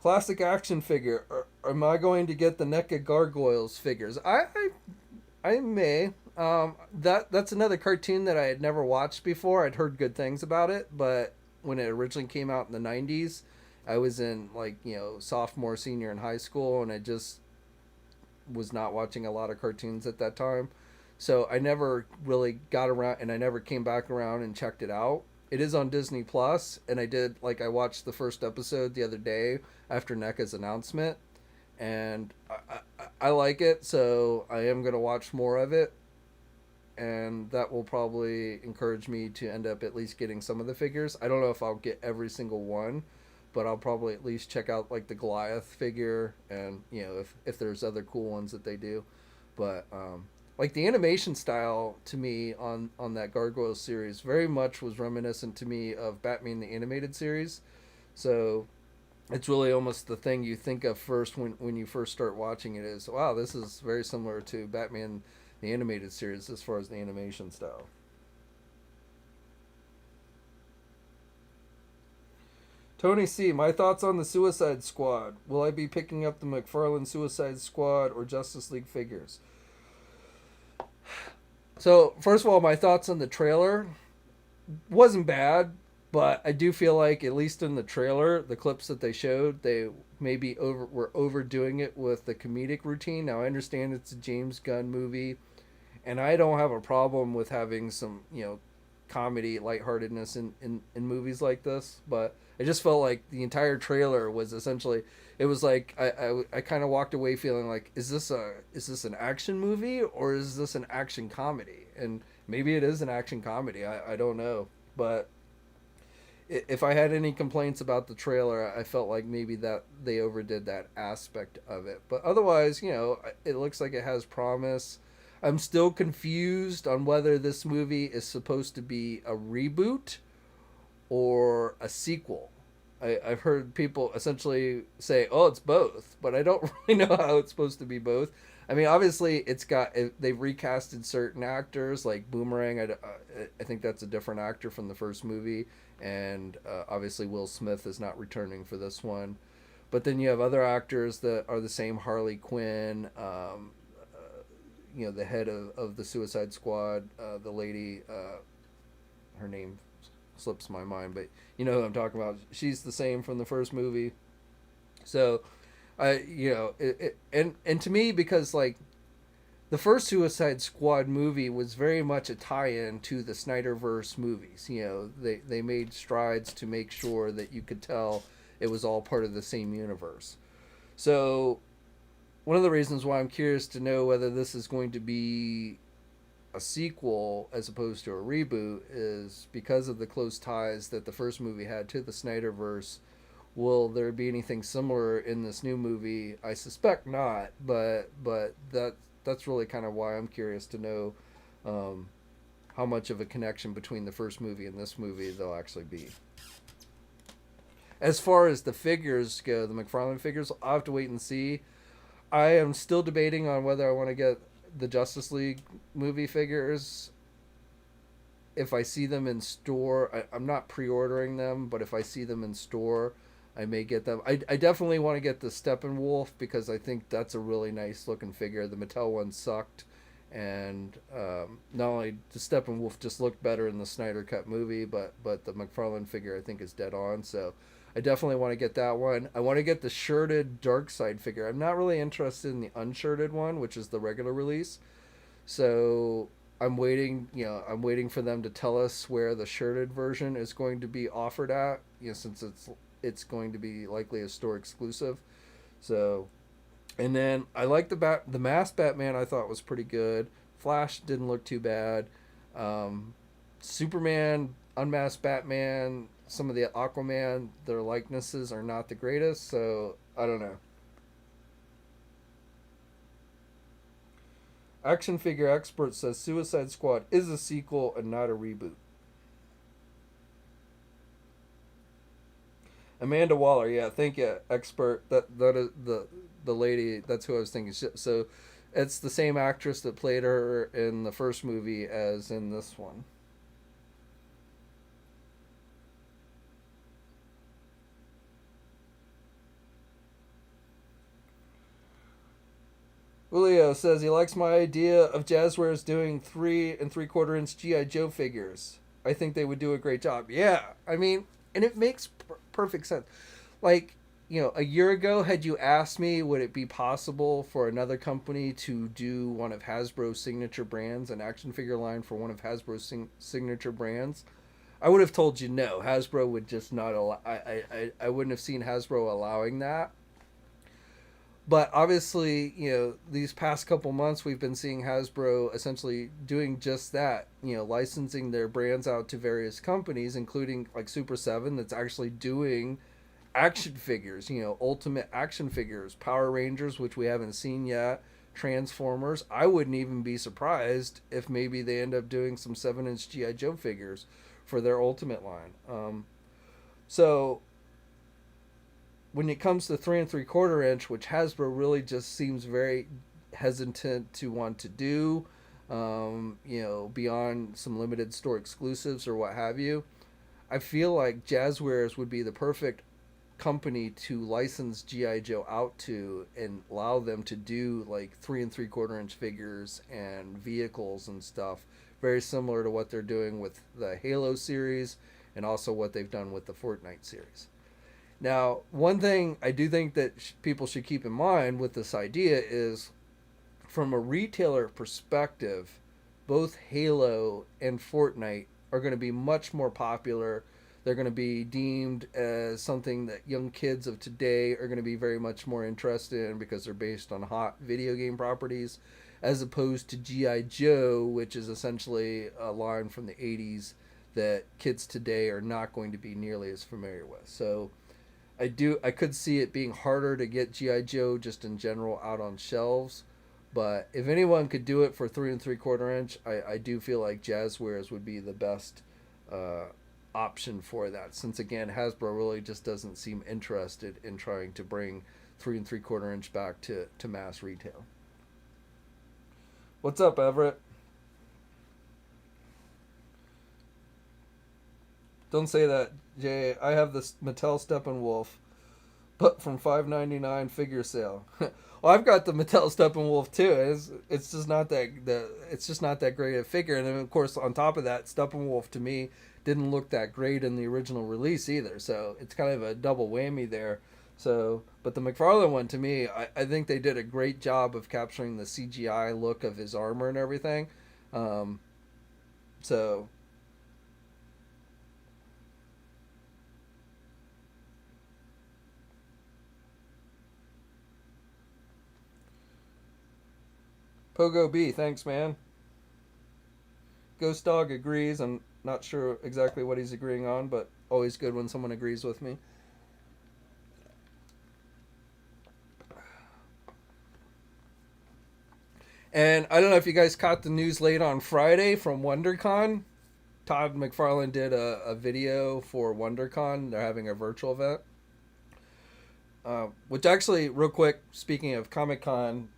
Classic action figure. Am I going to get the NECA Gargoyles figures? I may. That's another cartoon that I had never watched before. I'd heard good things about it, but when it originally came out in the 90s, I was in sophomore, senior in high school, and I just was not watching a lot of cartoons at that time. So I never really got around, and I never came back around and checked it out. It is on Disney Plus, and I watched the first episode the other day after NECA's announcement, and I like it, so I am going to watch more of it, and that will probably encourage me to end up at least getting some of the figures. I don't know if I'll get every single one, but I'll probably at least check out like the Goliath figure, and if there's other cool ones that they do. But like the animation style to me on that Gargoyles series very much was reminiscent to me of Batman the Animated Series. So it's really almost the thing you think of first when you first start watching it is, wow, this is very similar to Batman the Animated Series as far as the animation style. Tony C, my thoughts on the Suicide Squad. Will I be picking up the McFarlane Suicide Squad or Justice League figures? So, first of all, my thoughts on the trailer wasn't bad, but I do feel like, at least in the trailer, the clips that they showed, they maybe were overdoing it with the comedic routine. Now, I understand it's a James Gunn movie, and I don't have a problem with having some, comedy, lightheartedness in movies like this, but I just felt like the entire trailer was essentially, it was like I kind of walked away feeling like, is this an action movie or is this an action comedy? And maybe it is an action comedy. I don't know, but if I had any complaints about the trailer, I felt like maybe that they overdid that aspect of it. But otherwise, it looks like it has promise. I'm still confused on whether this movie is supposed to be a reboot or a sequel. I've heard people essentially say, "Oh, it's both," but I don't really know how it's supposed to be both. I mean, obviously, they've recasted certain actors like Boomerang. I think that's a different actor from the first movie, and obviously Will Smith is not returning for this one. But then you have other actors that are the same. Harley Quinn, the head of the Suicide Squad, the lady, her name slips my mind, but you know who I'm talking about. She's the same from the first movie. So And to me, because like the first Suicide Squad movie was very much a tie-in to the Snyderverse movies. They made strides to make sure that you could tell it was all part of the same universe. So one of the reasons why I'm curious to know whether this is going to be a sequel as opposed to a reboot is because of the close ties that the first movie had to the Snyderverse. Will there be anything similar in this new movie? I suspect not, but that's really kind of why I'm curious to know how much of a connection between the first movie and this movie there'll actually be. As far as the figures go, the McFarlane figures, I'll have to wait and see. I am still debating on whether I want to get the Justice League movie figures. If I see them in store, I'm not pre-ordering them, but if I see them in store, I may get them. I definitely want to get the Steppenwolf because I think that's a really nice looking figure. The Mattel one sucked, and not only the Steppenwolf just looked better in the Snyder Cut movie, but the McFarlane figure I think is dead on. So I definitely want to get that one. I want to get the shirted Darkseid figure. I'm not really interested in the unshirted one, which is the regular release. So I'm waiting. I'm waiting for them to tell us where the shirted version is going to be offered at. Since it's going to be likely a store exclusive. So, and then I like the masked Batman. I thought was pretty good. Flash didn't look too bad. Superman, unmasked Batman, some of the Aquaman, their likenesses are not the greatest. So I don't know. Action figure expert says Suicide Squad is a sequel and not a reboot. Amanda Waller, yeah, thank you, expert. That is the lady. That's who I was thinking. So, it's the same actress that played her in the first movie as in this one. Julio says he likes my idea of Jazzwares doing 3 3/4 inch GI Joe figures. I think they would do a great job. Yeah, I mean, and it makes perfect sense. Like, a year ago, had you asked me, would it be possible for another company to do one of Hasbro's signature brands, an action figure line for one of Hasbro's signature brands? I would have told you no. Hasbro would just not allow. I wouldn't have seen Hasbro allowing that. But obviously, these past couple months, we've been seeing Hasbro essentially doing just that, licensing their brands out to various companies, including like Super 7, that's actually doing action figures, ultimate action figures, Power Rangers, which we haven't seen yet, Transformers. I wouldn't even be surprised if maybe they end up doing some 7-inch G.I. Joe figures for their ultimate line. So when it comes to 3 3/4 inch, which Hasbro really just seems very hesitant to want to do, beyond some limited store exclusives or what have you, I feel like Jazzwares would be the perfect company to license GI Joe out to and allow them to do like 3 3/4 inch figures and vehicles and stuff, very similar to what they're doing with the Halo series and also what they've done with the Fortnite series. Now, one thing I do think that people should keep in mind with this idea is, from a retailer perspective, both Halo and Fortnite are going to be much more popular. They're going to be deemed as something that young kids of today are going to be very much more interested in because they're based on hot video game properties, as opposed to G.I. Joe, which is essentially a line from the 80s that kids today are not going to be nearly as familiar with. So I could see it being harder to get G.I. Joe just in general out on shelves. But if anyone could do it for 3 3/4 inch, I do feel like Jazzwares would be the best option for that. Since again, Hasbro really just doesn't seem interested in trying to bring 3 3/4 inch back to mass retail. What's up, Everett? Don't say that, Jay. I have this Mattel Steppenwolf, but from $5.99 figure sale. Well, I've got the Mattel Steppenwolf too. It's just not that great a figure. And then of course on top of that, Steppenwolf to me didn't look that great in the original release either. So it's kind of a double whammy there. So, but the McFarlane one, to me, I think they did a great job of capturing the CGI look of his armor and everything. Um, so, Pogo B, thanks, man. Ghost Dog agrees. I'm not sure exactly what he's agreeing on, but always good when someone agrees with me. And I don't know if you guys caught the news late on Friday from WonderCon. Todd McFarlane did a video for WonderCon. They're having a virtual event. Which actually, real quick, speaking of Comic Con,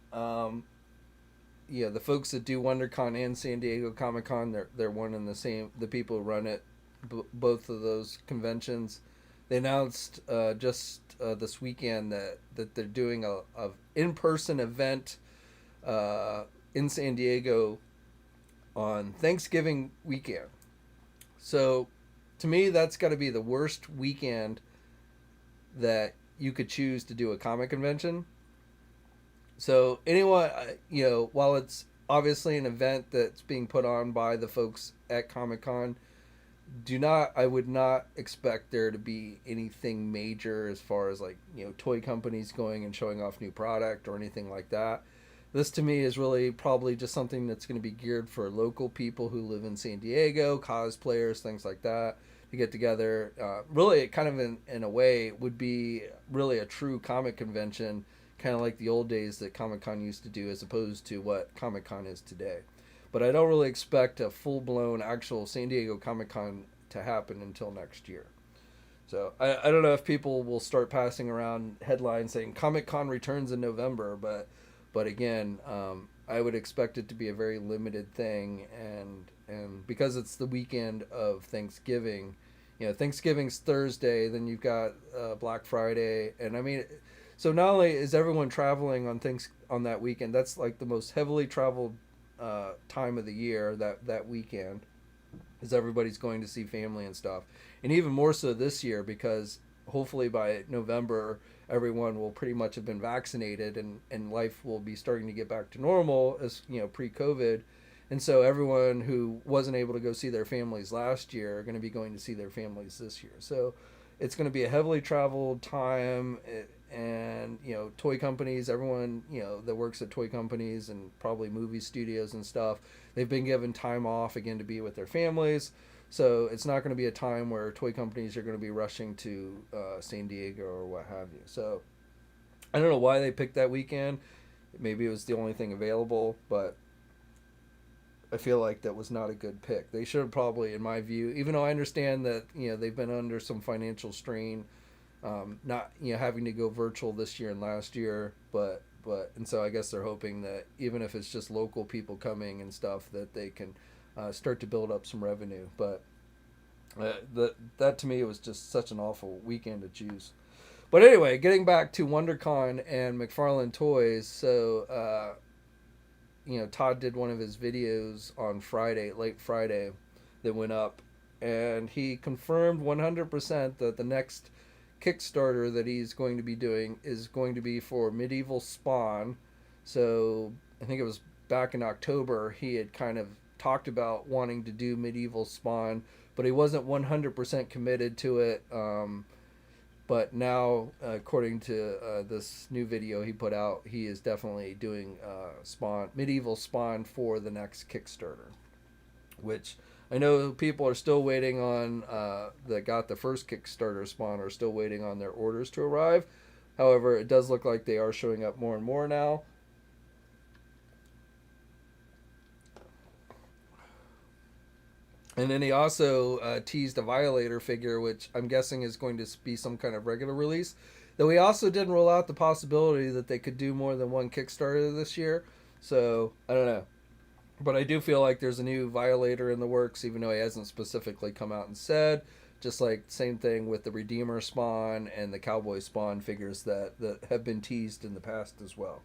yeah, the folks that do WonderCon and San Diego Comic Con, they're one and the same. The people who run it, both of those conventions, they announced just this weekend that they're doing a in person event in San Diego on Thanksgiving weekend. So, to me, that's got to be the worst weekend that you could choose to do a comic convention. So, anyone, while it's obviously an event that's being put on by the folks at Comic Con, I would not expect there to be anything major as far as like, toy companies going and showing off new product or anything like that. This to me is really probably just something that's going to be geared for local people who live in San Diego, cosplayers, things like that, to get together. Really, it kind of in a way would be really a true comic convention, kind of like the old days that Comic Con used to do, as opposed to what Comic Con is today. But I don't really expect a full blown actual San Diego Comic Con to happen until next year. So I don't know if people will start passing around headlines saying Comic Con returns in November, but again, I would expect it to be a very limited thing, and because it's the weekend of Thanksgiving, Thanksgiving's Thursday, then you've got Black Friday, and I mean, so not only is everyone traveling on that weekend, that's like the most heavily traveled time of the year, that weekend, is everybody's going to see family and stuff, and even more so this year because hopefully by November everyone will pretty much have been vaccinated, and life will be starting to get back to normal as pre-COVID, and so everyone who wasn't able to go see their families last year are going to be going to see their families this year. So it's going to be a heavily traveled time, and toy companies, everyone that works at toy companies and probably movie studios and stuff, they've been given time off again to be with their families. So it's not going to be a time where toy companies are going to be rushing to San Diego or what have you. So I don't know why they picked that weekend. Maybe it was the only thing available, but I feel like that was not a good pick. They should have probably, in my view, even though I understand that they've been under some financial strain, not having to go virtual this year and last year, but and so I guess they're hoping that even if it's just local people coming and stuff, that they can start to build up some revenue. But that to me was just such an awful weekend to choose. But anyway, getting back to WonderCon and McFarlane Toys, so Todd did one of his videos on Friday, late Friday, that went up, and he confirmed 100% that the next Kickstarter that he's going to be doing is going to be for Medieval Spawn. So I think it was back in October he had kind of talked about wanting to do Medieval Spawn, but he wasn't 100% committed to it. But now, according to this new video he put out, he is definitely doing Medieval Spawn for the next Kickstarter, which I know people are still waiting on, that got the first Kickstarter Spawn, are still waiting on their orders to arrive. However, it does look like they are showing up more and more now. And then he also teased a Violator figure, which I'm guessing is going to be some kind of regular release. Though he also didn't rule out the possibility that they could do more than one Kickstarter this year. So, I don't know. But I do feel like there's a new Violator in the works, even though he hasn't specifically come out and said. Just like same thing with the Redeemer Spawn and the Cowboy Spawn figures that have been teased in the past as well.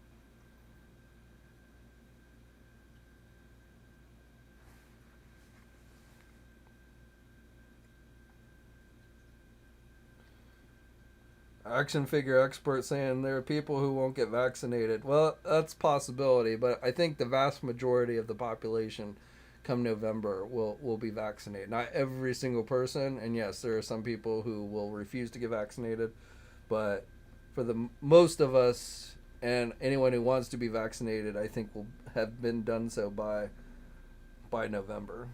Action figure expert saying there are people who won't get vaccinated. Well, that's a possibility, but I think the vast majority of the population come November will be vaccinated. Not every single person, and yes, there are some people who will refuse to get vaccinated, but for the most of us and anyone who wants to be vaccinated, I think will have been done so by November.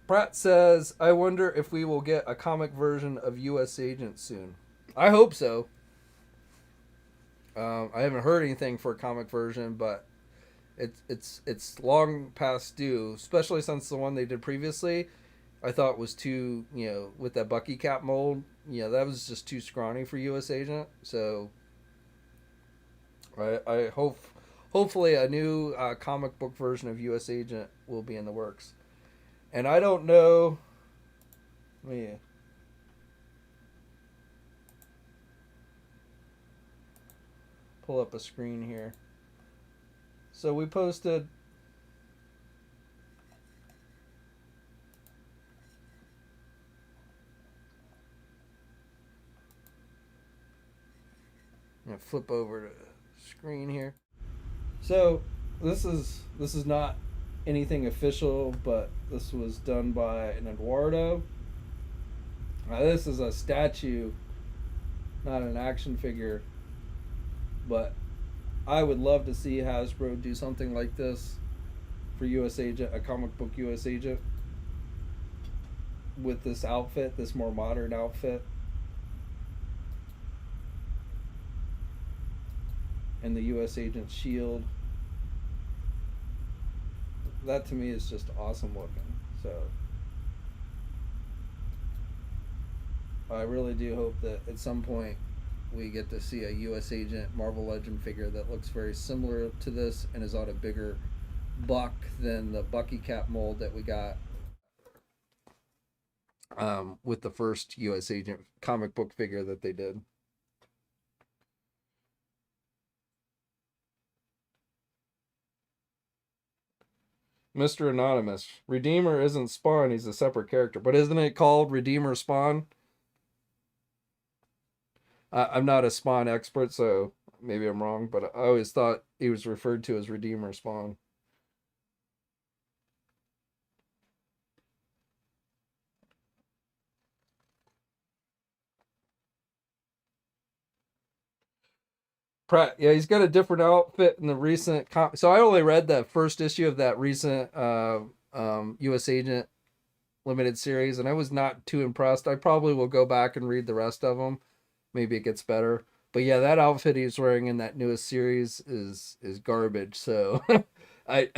Pratt says, I wonder if we will get a comic version of U.S. Agent soon. I hope so. I haven't heard anything for a comic version, but it's long past due, especially since the one they did previously I thought was too, with that Bucky cap mold, that was just too scrawny for U.S. Agent. So I hopefully a new comic book version of U.S. Agent will be in the works. And I don't know. Let me pull up a screen here. So we posted. I'm gonna flip over to the screen here. So this is not anything official, but this was done by an Eduardo. Now this is a statue, not an action figure, but I would love to see Hasbro do something like this for U.S. Agent, a comic book U.S. Agent, with this outfit, this more modern outfit, and the U.S. Agent shield. That to me is just awesome looking. So I really do hope that at some point we get to see a U.S. Agent Marvel Legend figure that looks very similar to this and is on a bigger buck than the Bucky cap mold that we got with the first U.S. Agent comic book figure that they did. Mr. Anonymous. Redeemer isn't Spawn, he's a separate character. But isn't it called Redeemer Spawn? I'm not a Spawn expert, so maybe I'm wrong, but I always thought he was referred to as Redeemer Spawn. Pratt, yeah, he's got a different outfit in the recent. So I only read the first issue of that recent U.S. Agent limited series, and I was not too impressed. I probably will go back and read the rest of them. Maybe it gets better. But yeah, that outfit he's wearing in that newest series is garbage. So I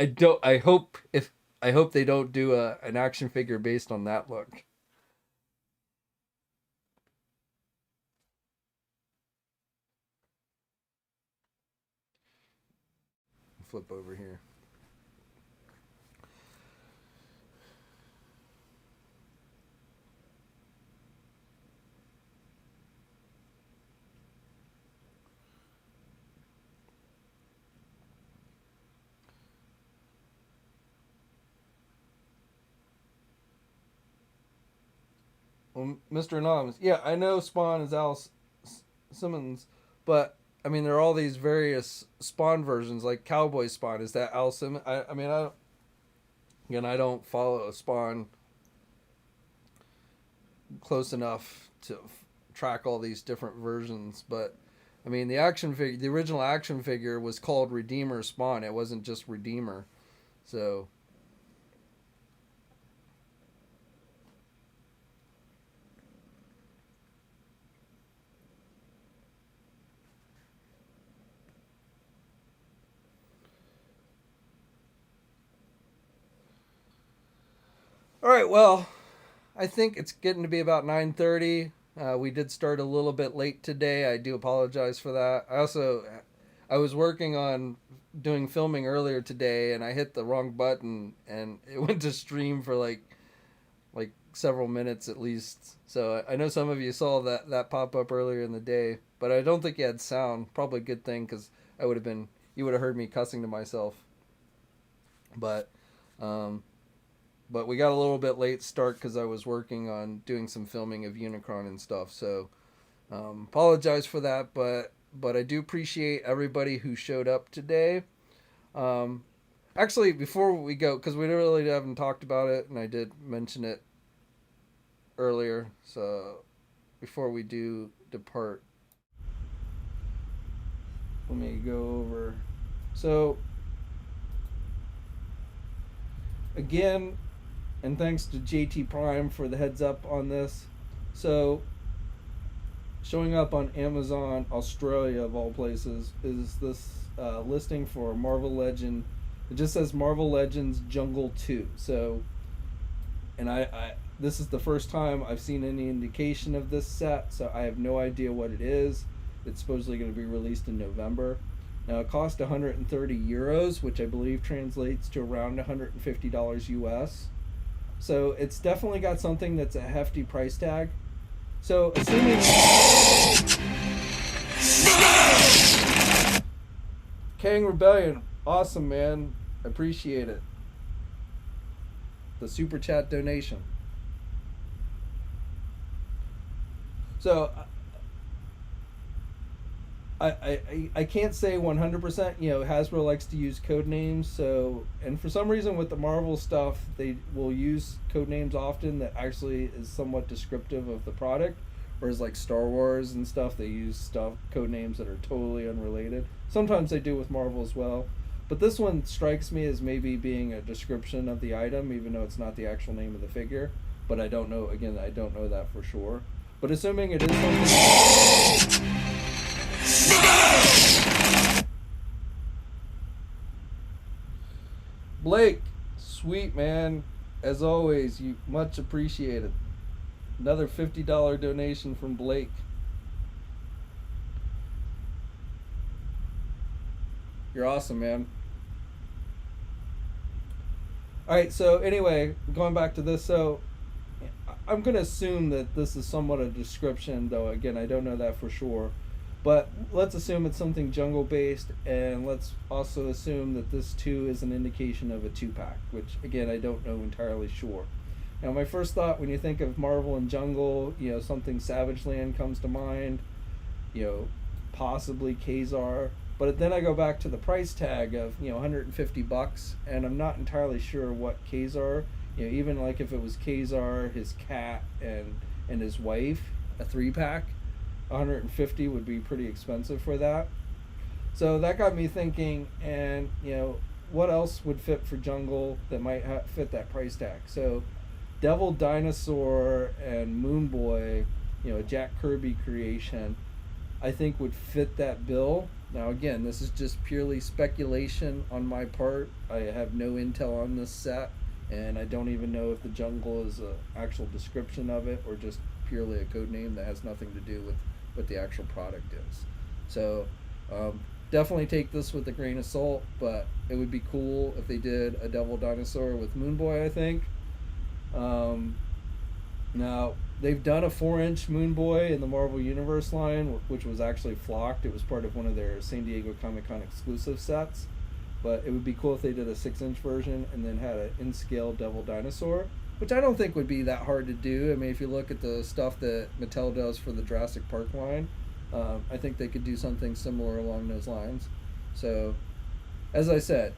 hope they don't do an action figure based on that look. Flip over here. Well, Mr. Anonymous, yeah, I know Spawn is Al Simmons, but I mean there are all these various Spawn versions, like Cowboy Spawn. Is that Al Simmons? I mean I don't follow Spawn close enough to track all these different versions, but I mean the original action figure was called Redeemer Spawn. It wasn't just Redeemer, so. All right, well, I think it's getting to be about 9:30. We did start a little bit late today. I do apologize for that. I was working on doing filming earlier today, and I hit the wrong button, and it went to stream for like several minutes at least. So I know some of you saw that pop up earlier in the day, but I don't think you had sound. Probably a good thing because you would have heard me cussing to myself. But but we got a little bit late start because I was working on doing some filming of Unicron and stuff. So apologize for that, but I do appreciate everybody who showed up today. Actually, before we go, because we really haven't talked about it, and I did mention it earlier, so before we do depart, let me go over. So, again, and thanks to JT Prime for the heads up on this. So, showing up on Amazon Australia, of all places, is this listing for Marvel Legend. It just says Marvel Legends Jungle 2. So, and I this is the first time I've seen any indication of this set, so I have no idea what it is. It's supposedly going to be released in November. Now, it cost 130 euros, which I believe translates to around $150 US. So, it's definitely got something that's a hefty price tag. So, assuming... Kang Rebellion, awesome, man. Appreciate it. The super chat donation. So, I can't say 100%. You know, Hasbro likes to use code names. So, and for some reason with the Marvel stuff, they will use code names often that actually is somewhat descriptive of the product. Whereas like Star Wars and stuff, they use code names that are totally unrelated. Sometimes they do with Marvel as well. But this one strikes me as maybe being a description of the item, even though it's not the actual name of the figure. But I don't know, again, I don't know that for sure. But assuming it is something... Blake, sweet man, as always, you much appreciated. Another $50 donation from Blake. You're awesome, man. Alright, so anyway, going back to this, so I'm going to assume that this is somewhat a description, though again, I don't know that for sure. But let's assume it's something jungle based, and let's also assume that this too is an indication of a 2-pack, which again, I don't know entirely sure. Now, my first thought when you think of Marvel and jungle, you know, something Savage Land comes to mind, you know, possibly Kazar. But then I go back to the price tag of, you know, $150, and I'm not entirely sure what Kazar, you know, even like if it was Kazar, his cat, and his wife, a 3-pack, $150 would be pretty expensive for that. So that got me thinking, and, you know, what else would fit for jungle that might fit that price tag? So Devil Dinosaur and Moon Boy, you know, a Jack Kirby creation, I think would fit that bill. Now again, this is just purely speculation on my part. I have no intel on this set, and I don't even know if the jungle is an actual description of it or just purely a code name that has nothing to do with what the actual product is. So definitely take this with a grain of salt, but it would be cool if they did a Devil Dinosaur with Moon Boy, I think. Now, they've done a 4-inch Moon Boy in the Marvel Universe line, which was actually flocked. It was part of one of their San Diego Comic-Con exclusive sets. But it would be cool if they did a 6-inch version and then had an in-scale Devil Dinosaur, which I don't think would be that hard to do. I mean, if you look at the stuff that Mattel does for the Jurassic Park line, I think they could do something similar along those lines. So, as I said,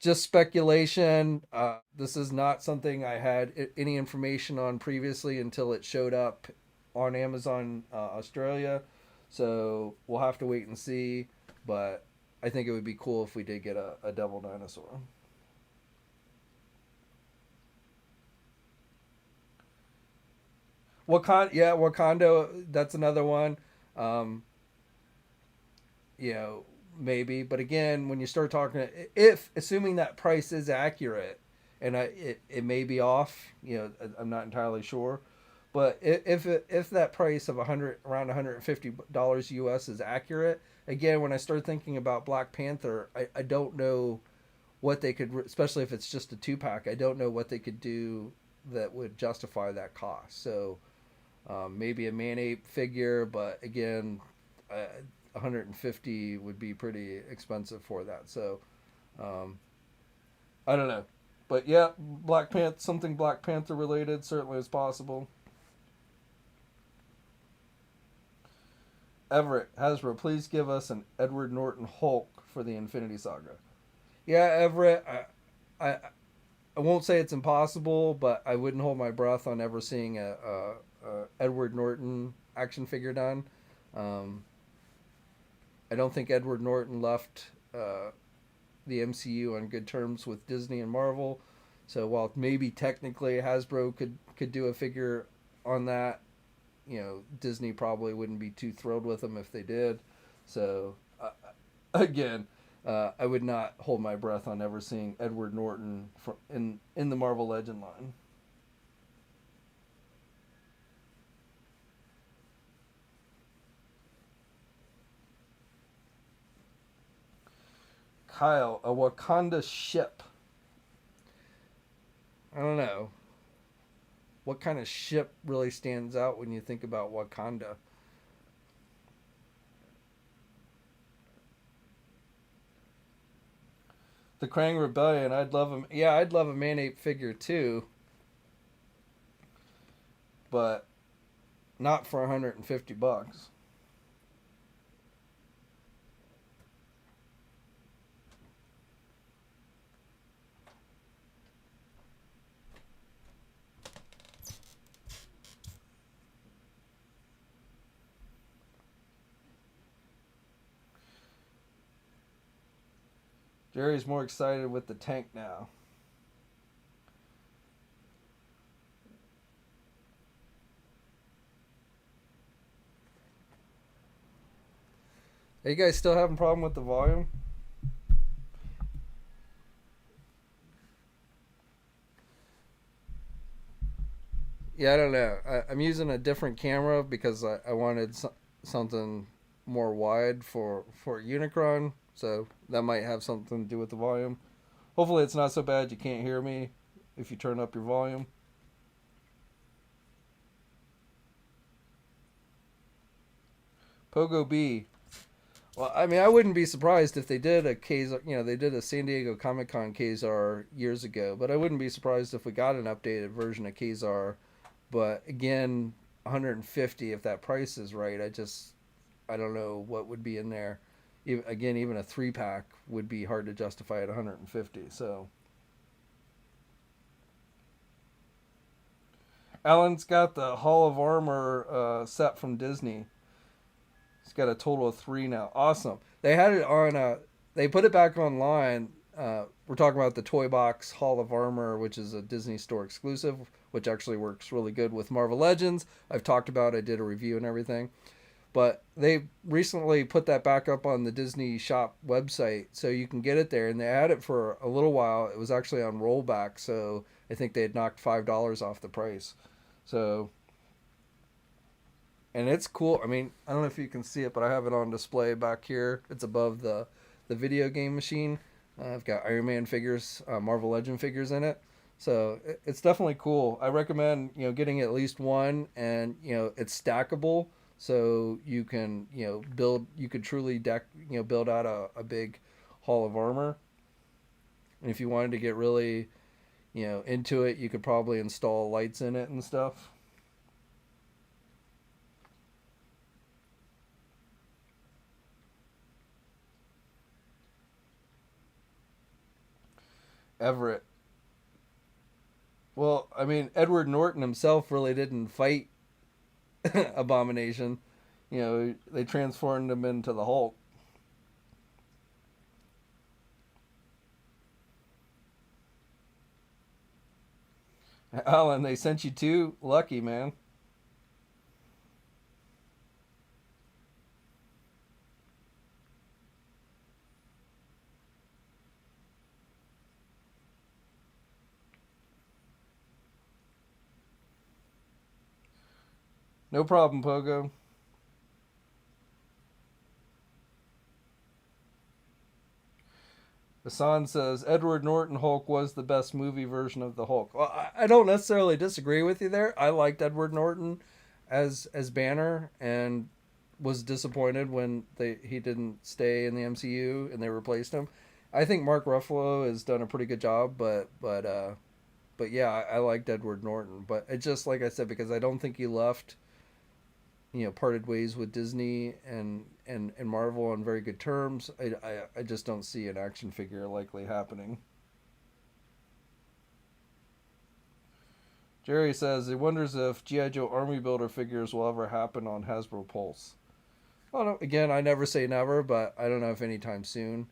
just speculation. This is not something I had any information on previously until it showed up on Amazon Australia. So we'll have to wait and see. But I think it would be cool if we did get a Devil Dinosaur. Wakanda. That's another one. You know, maybe, but again, when you start talking, if assuming that price is accurate, and it may be off, you know, I'm not entirely sure, but if that price of around $150 US is accurate, again, when I start thinking about Black Panther, I don't know what they could, especially if it's just a 2-pack, I don't know what they could do that would justify that cost. So maybe a Man-Ape figure, but again, 150 would be pretty expensive for that. So I don't know. But yeah, Black Panther, something Black Panther related certainly is possible. Everett, Hasbro, please give us an Edward Norton Hulk for the Infinity Saga. Yeah, Everett, I, I won't say it's impossible, but I wouldn't hold my breath on ever seeing a Edward Norton action figure done. Um, I don't think Edward Norton left the MCU on good terms with Disney and Marvel. So while maybe technically Hasbro could do a figure on that, Disney probably wouldn't be too thrilled with them if they did. So again, I would not hold my breath on ever seeing Edward Norton in the Marvel Legend line. Kyle, a Wakanda ship. I don't know. What kind of ship really stands out when you think about Wakanda? The Krang Rebellion. I'd love him. Yeah, I'd love a Man Ape figure too, but not for $150. Jerry's more excited with the tank now. Are you guys still having a problem with the volume? Yeah, I don't know. I'm using a different camera because I wanted something more wide for Unicron, so that might have something to do with the volume. Hopefully, it's not so bad you can't hear me if you turn up your volume. Pogo B. Well, I mean, I wouldn't be surprised if they did a Kazar. They did a San Diego Comic Con Kazar years ago, but I wouldn't be surprised if we got an updated version of Kazar. But again, 150 if that price is right. I don't know what would be in there. Even a 3-pack would be hard to justify at 150. So Alan's got the Hall of Armor set from Disney. He's got a total of 3 now. Awesome. They had it on. They put it back online. We're talking about the Toybox Hall of Armor, which is a Disney Store exclusive, which actually works really good with Marvel Legends. I've talked about. I did a review and everything. But they recently put that back up on the Disney Shop website, so you can get it there. And they had it for a little while. It was actually on rollback, so I think they had knocked $5 off the price. So, and it's cool. I mean, I don't know if you can see it, but I have it on display back here. It's above the video game machine. I've got Iron Man figures, Marvel Legend figures in it. So it's definitely cool. I recommend getting at least one, and it's stackable. So you can build. You could truly build out a big Hall of Armor. And if you wanted to get really into it, you could probably install lights in it and stuff. Everett. Well, I mean, Edward Norton himself really didn't fight Abomination. They transformed him into the Hulk. Alan, they sent you 2? Lucky, man. No problem, Pogo. Hassan says Edward Norton Hulk was the best movie version of the Hulk. Well, I don't necessarily disagree with you there. I liked Edward Norton as Banner, and was disappointed when he didn't stay in the MCU and they replaced him. I think Mark Ruffalo has done a pretty good job, but yeah, I liked Edward Norton. But it's just like I said, because I don't think he left, parted ways with Disney and Marvel on very good terms. I just don't see an action figure likely happening. Jerry says he wonders if G.I. Joe Army Builder figures will ever happen on Hasbro Pulse. Well, no, again, I never say never, but I don't know if anytime soon.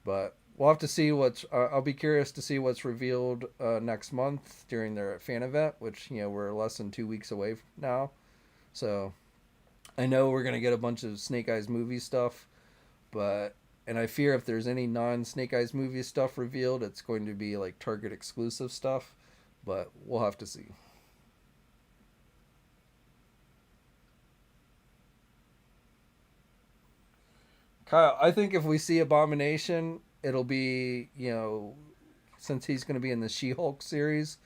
But we'll have to see what's. I'll be curious to see what's revealed next month during their fan event, which we're less than 2 weeks away now. So I know we're gonna get a bunch of Snake Eyes movie stuff, and I fear if there's any non-Snake Eyes movie stuff revealed, it's going to be like Target exclusive stuff. But we'll have to see. Kyle, I think if we see Abomination, it'll be, since he's going to be in the She-Hulk series,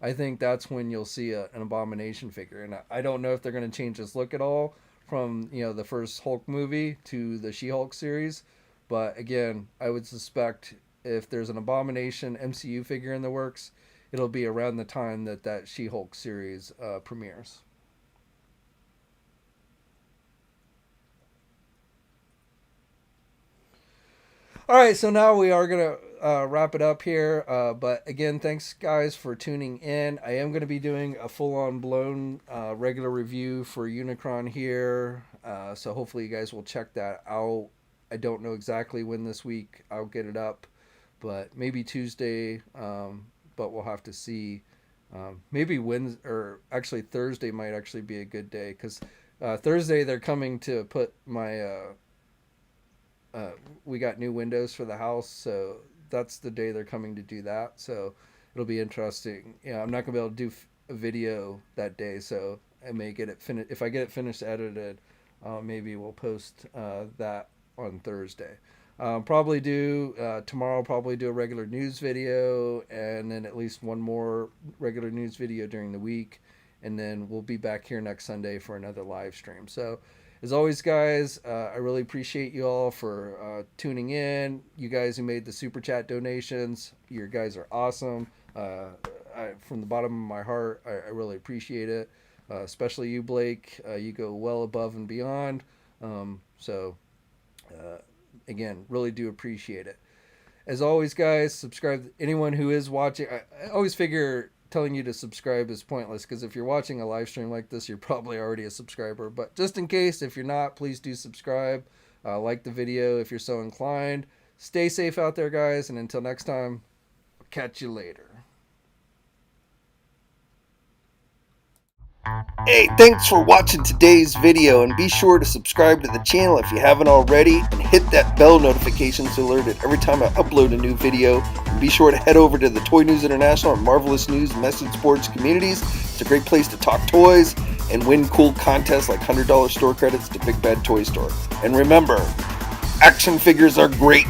I think that's when you'll see an Abomination figure. And I don't know if they're going to change his look at all from, the first Hulk movie to the She-Hulk series. But again, I would suspect if there's an Abomination MCU figure in the works, it'll be around the time that She-Hulk series premieres. All right, so now we are going to wrap it up here. But again, thanks, guys, for tuning in. I am going to be doing a full-on blown regular review for Unicron here. So hopefully you guys will check that out. I don't know exactly when this week I'll get it up, but maybe Tuesday. But we'll have to see. Maybe Wednesday, or actually Thursday might actually be a good day, because Thursday they're coming to put my we got new windows for the house, so that's the day they're coming to do that. So it'll be interesting. I'm not gonna be able to do a video that day, so I may get it finished. If I get it finished edited, maybe we'll post that on Thursday. Probably do tomorrow. Probably do a regular news video, and then at least one more regular news video during the week, and then we'll be back here next Sunday for another live stream. So, as always, guys, I really appreciate you all for tuning in. You guys who made the super chat donations, you guys are awesome. From the bottom of my heart, I really appreciate it. Especially you, Blake. You go well above and beyond. Again, really do appreciate it. As always, guys, subscribe. Anyone who is watching, I always figure telling you to subscribe is pointless, because if you're watching a live stream like this, you're probably already a subscriber. But just in case, if you're not, please do subscribe. Like the video if you're so inclined. Stay safe out there, guys, and until next time, I'll catch you later. Hey, thanks for watching today's video, and be sure to subscribe to the channel if you haven't already, and hit that bell notification so alerted every time I upload a new video. And be sure to head over to the Toy News International and Marvelous News message boards communities. It's a great place to talk toys and win cool contests like $100 store credits to Big Bad Toy Store. And remember, action figures are great.